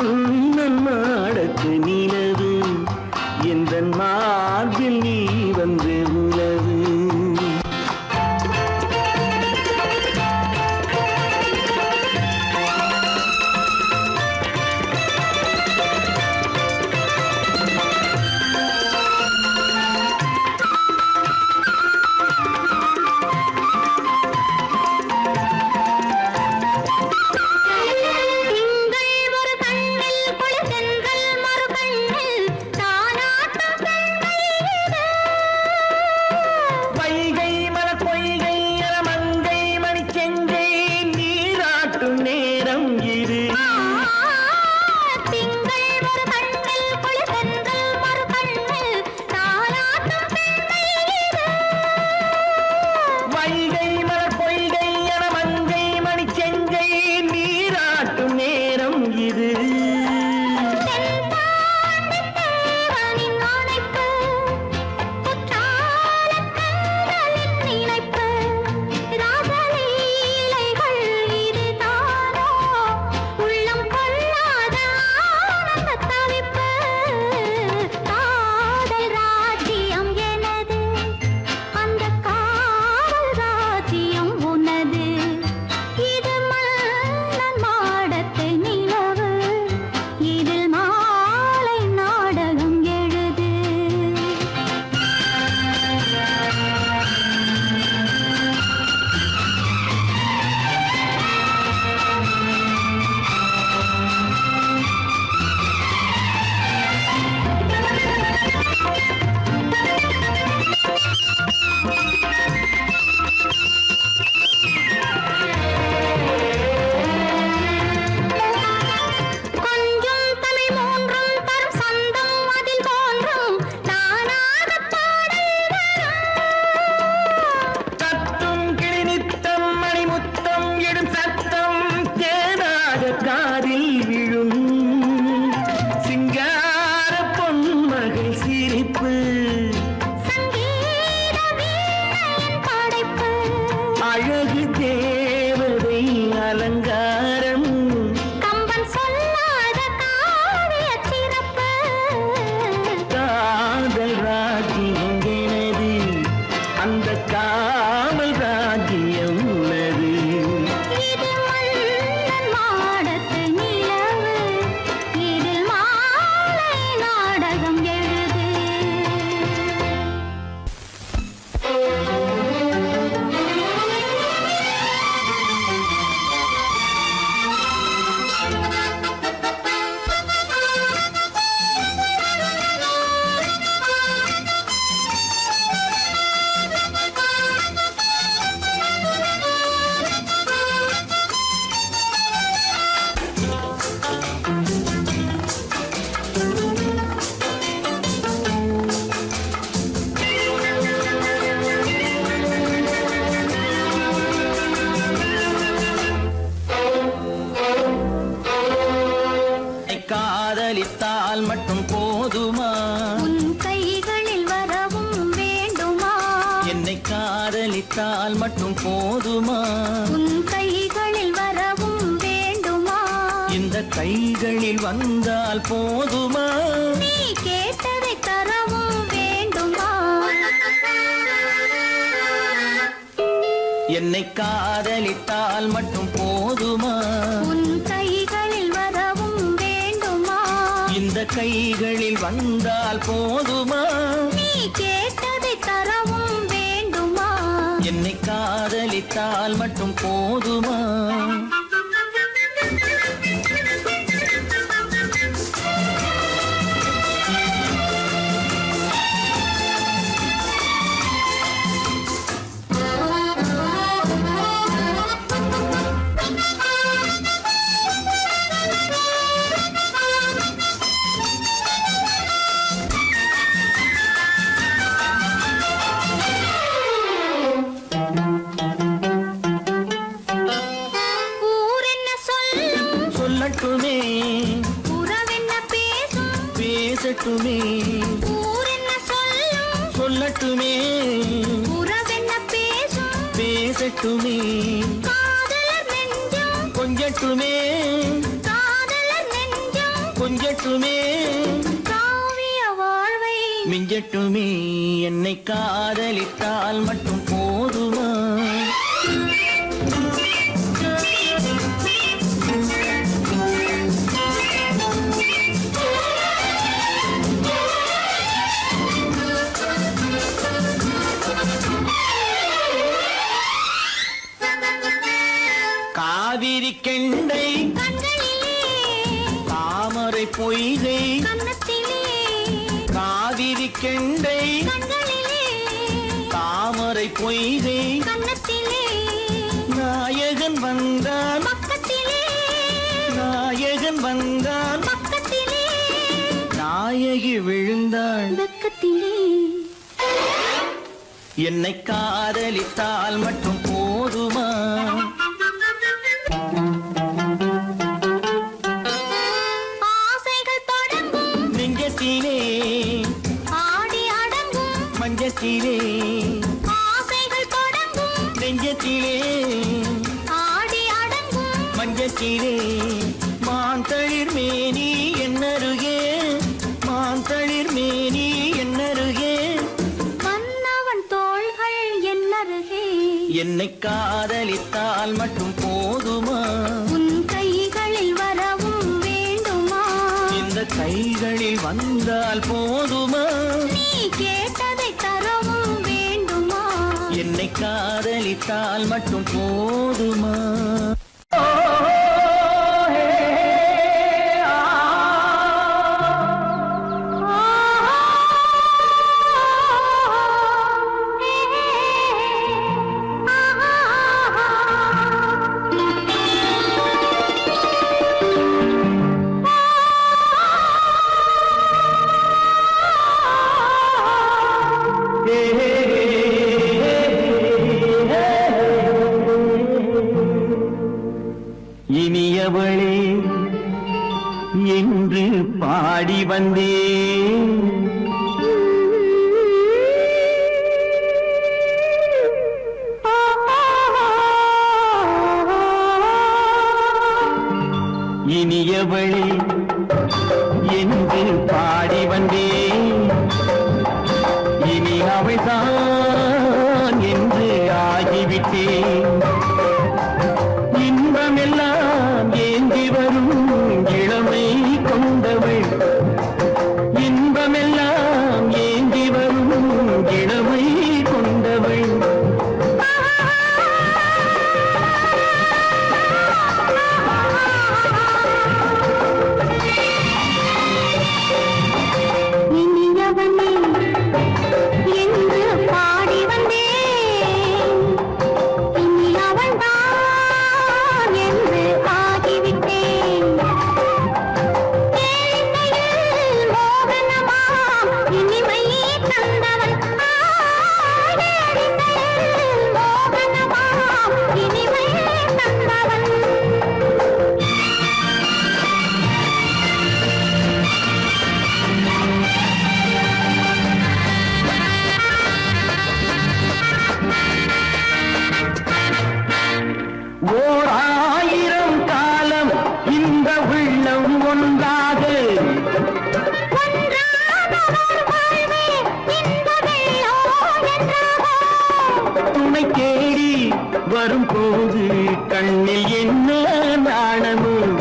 Speaker 2: அழகு தேவதை அலங்காரம்
Speaker 4: கம்பன் சொல்லாத காவிய சிறப்பு
Speaker 2: காதல் ராஜ்யம் எனது அந்த காவல் ராஜ்யம் உள்ளது
Speaker 4: இது மன்னன் மாடத்து நிலவு இதில் மாலை நாடகம் எழுது
Speaker 2: காதலித்தால் மட்டும் போதுமா
Speaker 4: உன் கைகளில் வரவும் வேண்டுமா
Speaker 2: என்னை காதலித்தால் மட்டும் போதுமா
Speaker 4: உன் கைகளில் வரவும் வேண்டுமா
Speaker 2: இந்த கைகளில் வந்தால் போதுமா
Speaker 4: நீ கேட்டதை தரவும் வேண்டுமா
Speaker 2: என்னை காதலித்தால் மட்டும் போதுமா
Speaker 4: உன் கைகளில் வரவும் வேண்டுமா
Speaker 2: இந்த கைகளில் வந்தால் போதுமா
Speaker 4: நீ கேட்டதை தரவும் வேண்டுமா
Speaker 2: என்னை காதலித்தால் மட்டும் போதுமா
Speaker 4: ஊர் என்ன சொல்லும்
Speaker 2: சொல்லட்டுமே
Speaker 4: உறவென்ன பேசும்
Speaker 2: பேசட்டுமே
Speaker 4: ஊர் என்ன சொல்லும்
Speaker 2: சொல்லட்டுமே
Speaker 4: உறவென்ன பேசும்
Speaker 2: பேசட்டுமே
Speaker 4: காதலர் நெஞ்சம்
Speaker 2: கொஞ்சட்டுமே
Speaker 4: காதலர் நெஞ்சம்
Speaker 2: கொஞ்சட்டுமே
Speaker 4: காவிய வாழ்வை
Speaker 2: மிஞ்சட்டுமே என்னை காதலித்தால் மட்டும் போதுமா காவிரி கெண்டை
Speaker 4: கண்களிலே
Speaker 2: தாமரை பொய்கை
Speaker 4: கன்னத்திலே
Speaker 2: காவிரி கெண்டை
Speaker 4: கண்களிலே
Speaker 2: தாமரை பொய்கை
Speaker 4: கன்னத்திலே
Speaker 2: நாயகன் வந்தான்
Speaker 4: பக்கத்திலே
Speaker 2: நாயகன் வந்தான்
Speaker 4: பக்கத்திலே
Speaker 2: நாயகி விழுந்தாள்
Speaker 4: பக்கத்திலே
Speaker 2: என்னை காதலித்தால் மட்டும் போதுமா
Speaker 4: ஆசைகள் தொடங்கும்
Speaker 2: நெஞ்சத்திலே
Speaker 4: ஆடி அடங்கும்
Speaker 2: மஞ்சத்திலே
Speaker 4: ஆசைகள் தொடங்கும்
Speaker 2: நெஞ்சத்திலே
Speaker 4: ஆடி அடங்கும்
Speaker 2: மஞ்சத்திலே மாந்தளிர் மேனி என்னருகே மாந்தளிர் மேனி என்னருகே
Speaker 4: மன்னவன் தோள்கள் என்னருகே
Speaker 2: என்னை காதலித்தால் மட்டும் போதுமா
Speaker 4: உன் கைகளில் வரவும் வேண்டுமா
Speaker 2: இந்த கைகளில் வந்தால் போதுமா
Speaker 4: நீ கேட்டதை தரவும் வேண்டுமா
Speaker 2: என்னை காதலித்தால் மட்டும் போதுமா இனியவளே என்று பாடி வந்தேன் இனியவளே என்று பாடி வந்தேன். இனி அவள்தான் என்று ஆகிவிட்டேன். இன்பமெல்லாம் ஏந்தி வரும் இளமை கொண்டவள். இன்பமெல்லாம் ஏந்தி வரும் இளமை கொண்டவள்.
Speaker 4: இனியவனே என்று பாடி வந்தேன். இனி அவள்தான் என்று ஆகிவிட்டேன். கேளிக்கையில் மோகனமாம் இனிமை தந்தவன். கேளிக்கையில் மோகனமாம் இனிமை தந்தவன்.
Speaker 2: ஓர் ஆயிரம் காலம் இந்த உள்ளம் ஒன்றாக துணை தேடி வரும்போது கண்ணில் என்ன நாணமும்.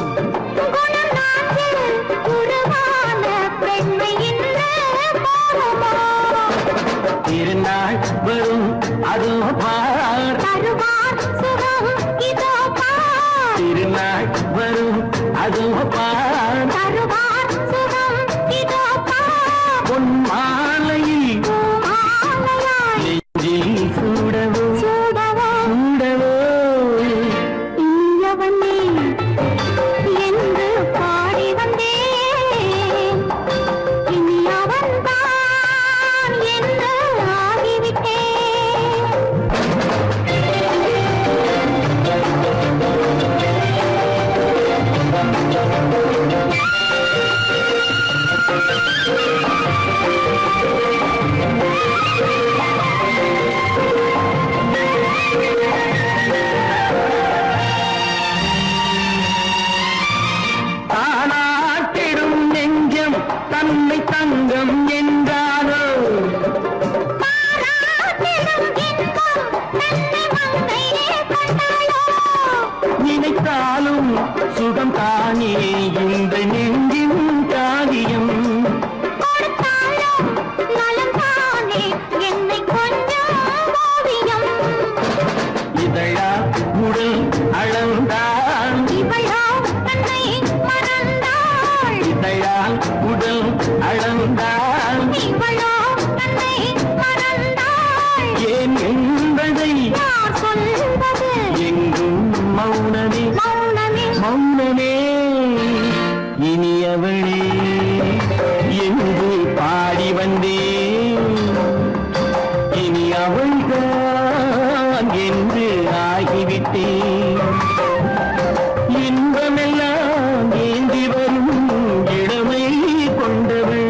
Speaker 2: திருநாள் வரும் அதோ பார். திருநாள் வரும் அதோ பார். பொன் மாலையில் நெஞ்சில் சூடவோ சூடவோ.
Speaker 4: இனியவனே என்று பாடி வந்தேன். இனி அவன்தான் என்று ஆகிவிட்டேன்.
Speaker 2: தானாட்டிடும் நெஞ்சம் தன்னை தங்கம் என்றாரோ. நினைத்தாலும் சுகம் தானே இந்த நெஞ்சின் காரியம். இதழா உடல் அளந்தான். இதழால் உடல் அளந்தான். ஏன் என்பதை எங்கும் மௌனமே மௌனமே. இனியவளே என்று பாடி வந்தேன். இனி அவள்தான் என்று ஆகிவிட்டேன். இன்பமெல்லாம் ஏந்தி வரும் இளமை கொண்டவள்.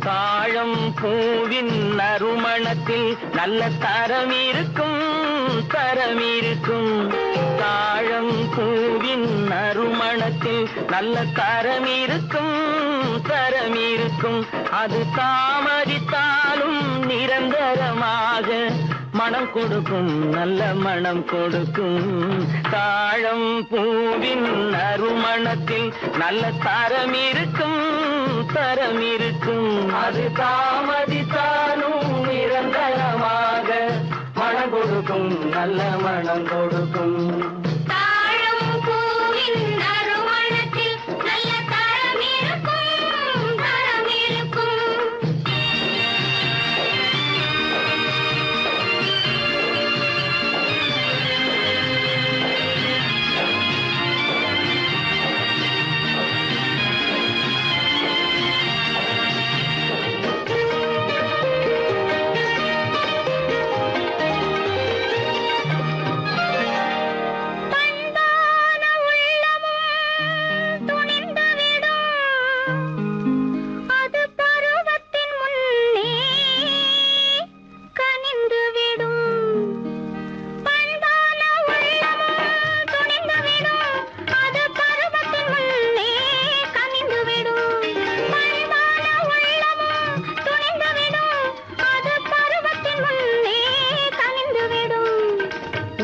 Speaker 2: தாழம் பூவின் நறுமணத்தில் நல்ல தரம் இருக்கும் தாழம் பூவின் நறுமணத்தில் நல்ல தரம் இருக்கும். அது தாமதித்தாலும் நிரந்தரமாக மனம் கொடுக்கும், நல்ல மனம் கொடுக்கும். தாழம் பூவின் நறுமணத்தில் நல்ல தரம் இருக்கும். அது தாமதித்தாலும் நிரந்தரமாக மனம் கொடுக்கும், நல்ல மனம் கொடுக்கும்.
Speaker 4: தாழம் பூவின்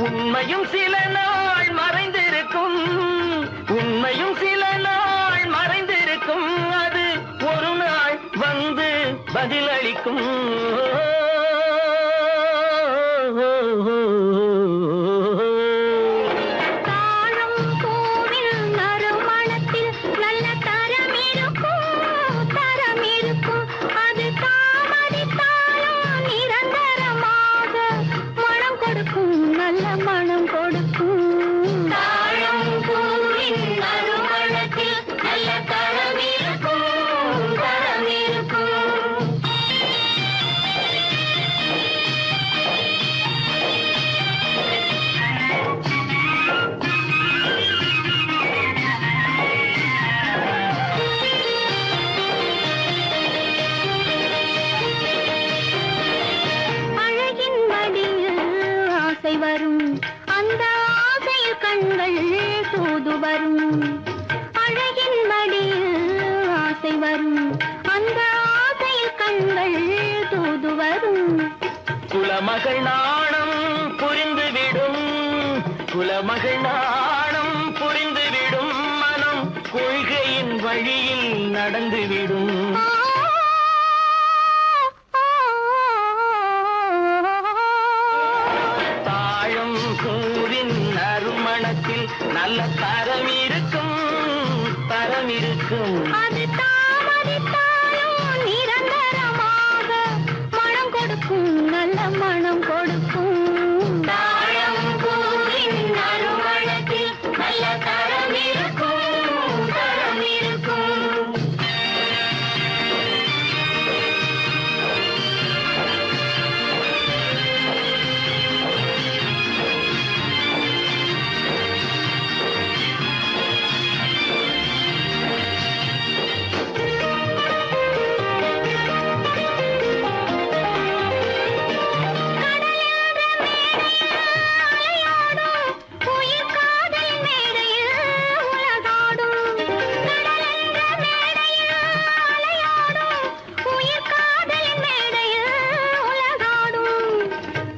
Speaker 2: உண்மையும் சில நாள் மறைந்திருக்கும், உண்மையும் சில நாள் மறைந்திருக்கும், அது ஒரு நாள் வந்து பதிலளிக்கும்.
Speaker 4: வரும் அந்த ஆசையில் கண்கள் தூது வரும், அழகின் மடியில் ஆசை வரும் அந்த ஆசையில் கண்கள் தூது வரும்.
Speaker 2: குலமகள் நாணம் புரிந்துவிடும், குலமகள் நாணம் புரிந்துவிடும், மனம் கொள்கையின் வழியில் நடந்துவிடும். நல்ல தரம் இருக்கும், தரம் இருக்கும்.
Speaker 4: அது தாமதித்தாலும் நிரந்தரமாக மனம் கொடுக்கும், நல்ல மனம் கொடுக்கும். தாழம் பூவின் நறுமணத்தில் நல்ல தரம் இருக்கும், தரம் இருக்கும்.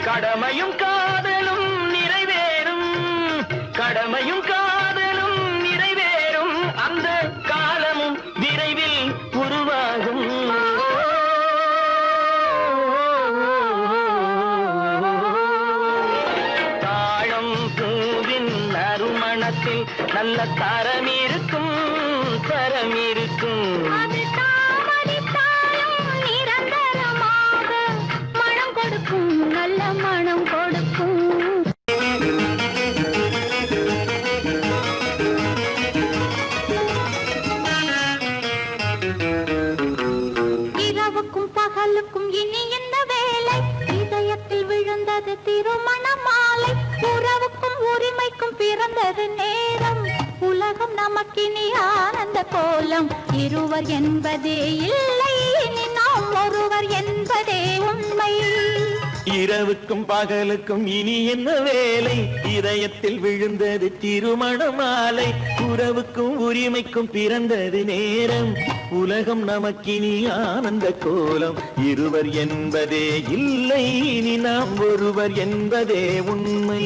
Speaker 2: கடமையும் காதலும் நிறைவேறும், கடமையும் காதலும் நிறைவேறும், அந்த காலமும் விரைவில் உருவாகும். தாழம் பூவின் நறுமணத்தில் நல்ல தரம் இருக்கும், தரம் இருக்கும்.
Speaker 4: நல்ல மனம் கொடுக்கும். இரவுக்கும் பகலுக்கும் இனி என்ன வேலை, இதயத்தில் விழுந்தது திருமண மாலை, உறவுக்கும் உரிமைக்கும் பிறந்தது நேரம், உலகம் நமக்கினி ஆனந்த கோலம், இருவர் என்பதே இல்லை இனி நாம் ஒருவர் என்பதே உண்மை.
Speaker 2: இரவுக்கும் பகலுக்கும் இனி என்ன வேலை, இதயத்தில் விழுந்தது திருமண மாலை, உறவுக்கும் உரிமைக்கும் பிறந்தது நேரம், உலகம் நமக்கினி ஆனந்த கோலம், இருவர் என்பதே இல்லை இனி நாம் ஒருவர் என்பதே உண்மை.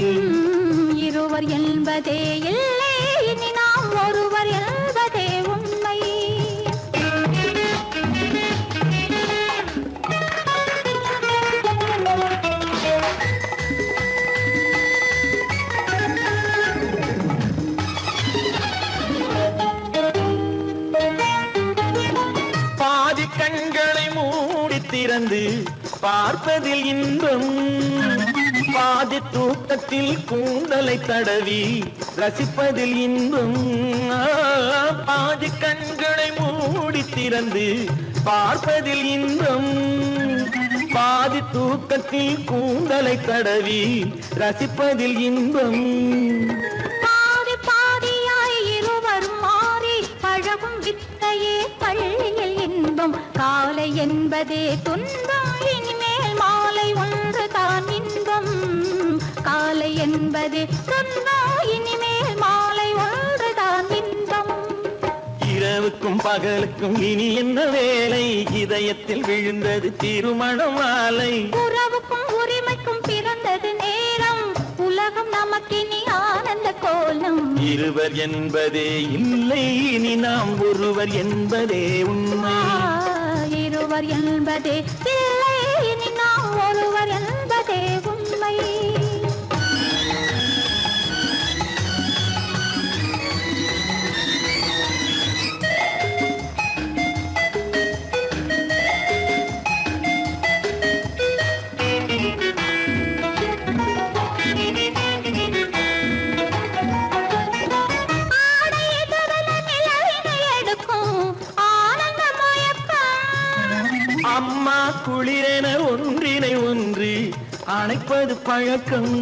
Speaker 4: இருவர் என்பதே இல்லை இனி நாம் ஒருவர் என்பதே உண்மை.
Speaker 2: கண்களை மூடி திறந்து பார்ப்பதில் இன்பம், பாதி தூக்கத்தில் கூந்தலை தடவி ரசிப்பதில் இன்பம். பாதி கண்களை மூடி திறந்து பார்ப்பதில் இன்பம், பாதி தூக்கத்தில் கூந்தலை தடவி ரசிப்பதில் இன்பம்.
Speaker 4: பாதி பாதியாய் இருவர் மாறி பழகும் வித்தையே பள்ளியில் இன்பம், காலை என்பதே துன்பம் இனிமேல் மாலை ஒன்று தான் இன்பம், காலை என்பதே துன்பம் இனிமேல் மாலை ஒன்று தான் இன்பம்.
Speaker 2: இரவுக்கும் பகலுக்கும் இனி என்ன வேலை, இதயத்தில் விழுந்தது திருமண மாலை,
Speaker 4: உறவுக்கும் உரிமைக்கும் பிறந்தது நேரம், உலகம்
Speaker 2: இருவர் என்பதே இல்லை, இனி நாம் ஒருவர் என்பதே உண்மை.
Speaker 4: இருவர் என்பதே இல்லை, இனி நாம் ஒருவர் என்பதே உண்மை.
Speaker 2: அம்மா குளிரென ஒன்றினை ஒன்று அணைப்பது பழக்கம்.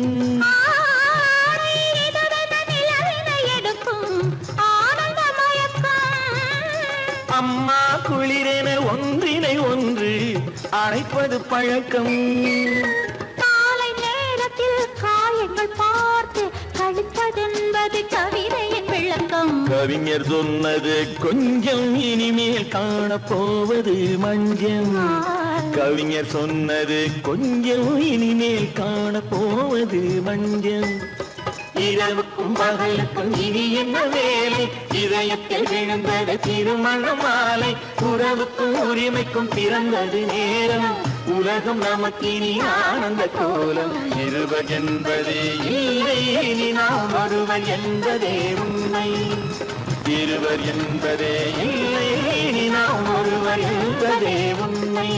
Speaker 2: அம்மா குளிரென ஒன்றினை ஒன்று அணைப்பது பழக்கம்.
Speaker 4: காலை நேரத்தில் காயங்கள் பார்த்து கழிப்பதென்பது கவிதையின் விளக்கம்.
Speaker 2: கவிஞர் சொன்னது கொஞ்சம், இனிமேல் காணப்போவது மஞ்சம். கவிஞர் சொன்னது கொஞ்சம், இனிமேல் காணப்போவது மஞ்சம். இரவுக்கும் பகலுக்கும் இனி என்ன வேலை, இதயத்தில் விழுந்தது திருமண மாலை. உறவுக்கும் உரிமைக்கும் பிறந்தது நேரம், உலகம் நமக்கினி ஆனந்த கோலம். இருவர் என்பதே இல்லை, இனி நாம் ஒருவர் என்பதே உண்மை. இருவர் என்பதே இல்லை, இனி நாம் ஒருவர் என்பதே உண்மை.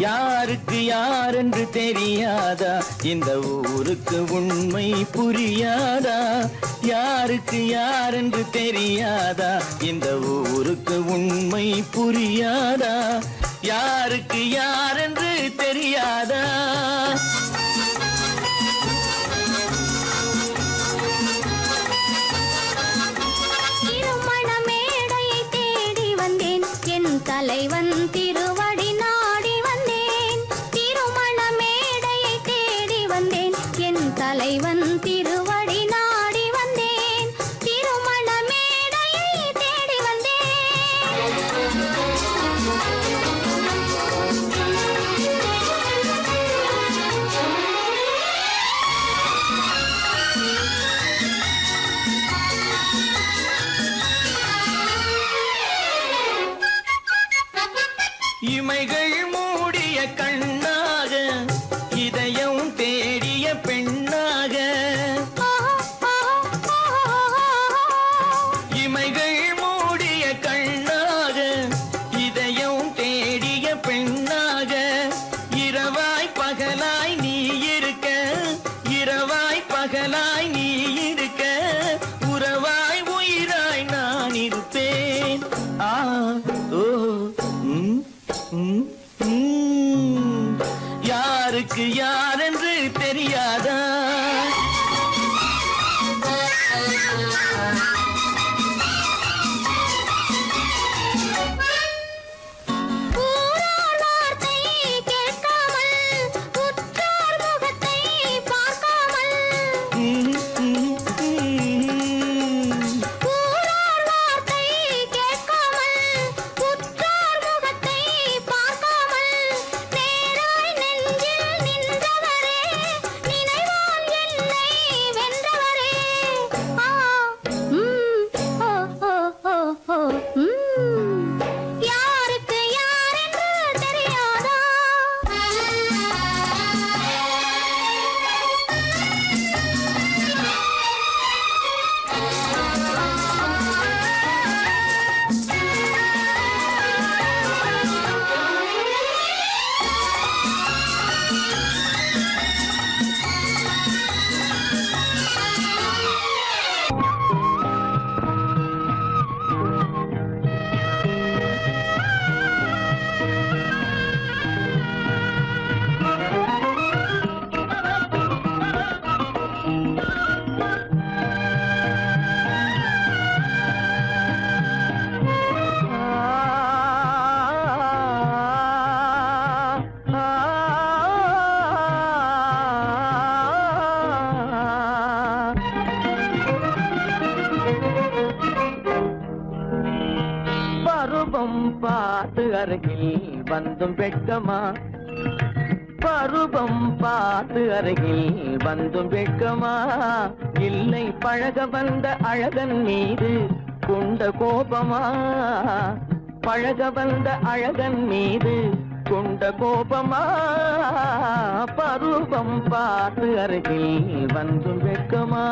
Speaker 2: யாருக்கு யாரென்று தெரியாதா, இந்த ஊருக்கு உண்மை புரியாதா? யாருக்கு யாரென்று தெரியாதா, இந்த ஊருக்கு உண்மை புரியாதா? யாருக்கு யாரென்று தெரியாதா?
Speaker 4: திருமண மேடையை தேடி வந்தேன், என் தலைவன் திருவடி நாடி வந்தேன். திருமண மேடையை தேடி வந்தேன், என் தலைவன் திருவடி நாடி வந்தேன். திருமண மேடையை தேடி
Speaker 2: இமைகள் மூடிய கண்ணாக, இதயம் தேடிய பெண்ணாக. இமைகள் மூடிய கண்ணாக, இதயம் தேடிய பெண்ணாக. இரவாய் பகலாய் நீ இருக்க, இரவாய் பகலாய் நீ இருக்க, உறவாய் உயிராய் நான் இருப்பேன். ஆ ஓ யாருக்கு யாரென்று தெரியாதா? பருவம் பார்த்து அருகில் வந்தும் வெட்கமா பருவம் பார்த்து அருகில் வந்தும் வெட்கமா இல்லை பழக வந்த அழகன் மீது கொண்ட கோபமா பழக வந்த அழகன் மீது கொண்ட கோபமா பருவம் பார்த்து அருகில் வந்தும் வெட்கமா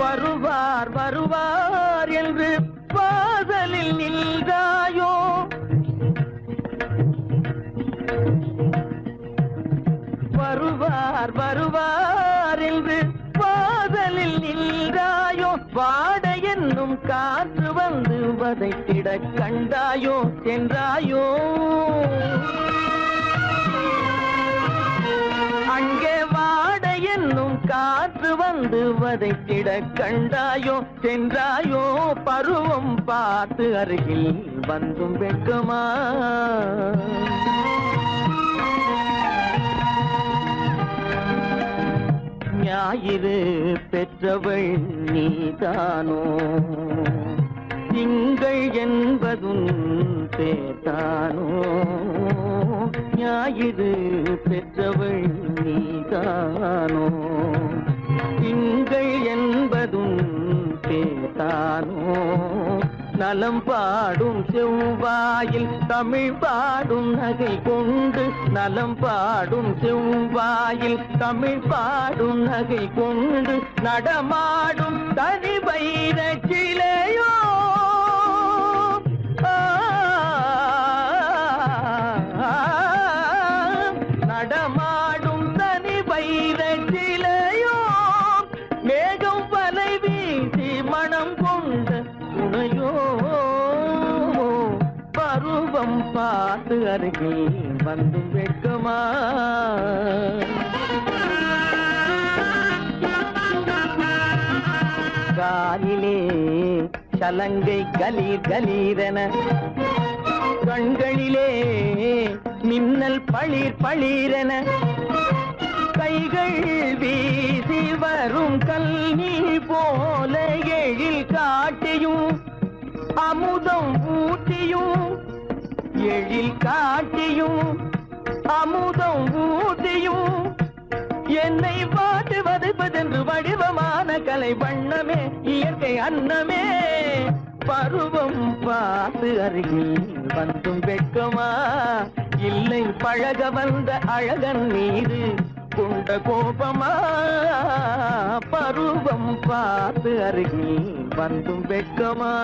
Speaker 2: வருவார் வருவார் என்று வாசலில் நின்றாயோ வருவார் வருவார் என்று வாசலில் நின்றாயோ வாட என்னும் காற்று வந்து வதைத்திட கண்டாயோ சென்றாயோ அங்கே வாட என்னும் காற்று வந்து வதைத்திட கண்டாயோ சென்றாயோ பருவம் பார்த்து அருகில் வந்தும் வெட்கமா ஞாயிறு பெற்றவள் நீதானோ திங்கள் என்பதும் பேத்தானோ ஞாயிறு பெற்றவள் நீதானோ திங்கள் என்பதும் பேத்தானோ நலம் பாடும் செவ்வாயில் தமிழ் பாடும் நகை கொண்டு நலம் பாடும் செவ்வாயில் தமிழ் பாடும் நகை கொண்டு நடமாடும் தனி வைர சிலையோ நடமாடும் தனி வைர சிலையோ மேகம் வலை வீசி மனம் கொண்ட துணையோ பருவம் பார்த்து அருகில் வந்தும் வெட்கமா காலிலே சலங்கை கலீர் கலீரென கண்களிலே மின்னல் பளிர் பளிரென கைகள் வீசி வரும் கல்வி போல எழில் காட்டியும் அமுதம் ஊட்டியும் எழில் காட்டியும் அமுதம் ஊட்டியும் என்னை பாட்டு வதைப்பதென்று வடிவமான கலை வண்ணமே இயற்கை அன்னமே பருவம் பார்த்து அருகில் வந்தும் வெட்கமா இல்லை பழக வந்த அழகன் மீது கொண்ட கோபமா பருவம் பார்த்து அருகில் வந்தும் வெட்கமா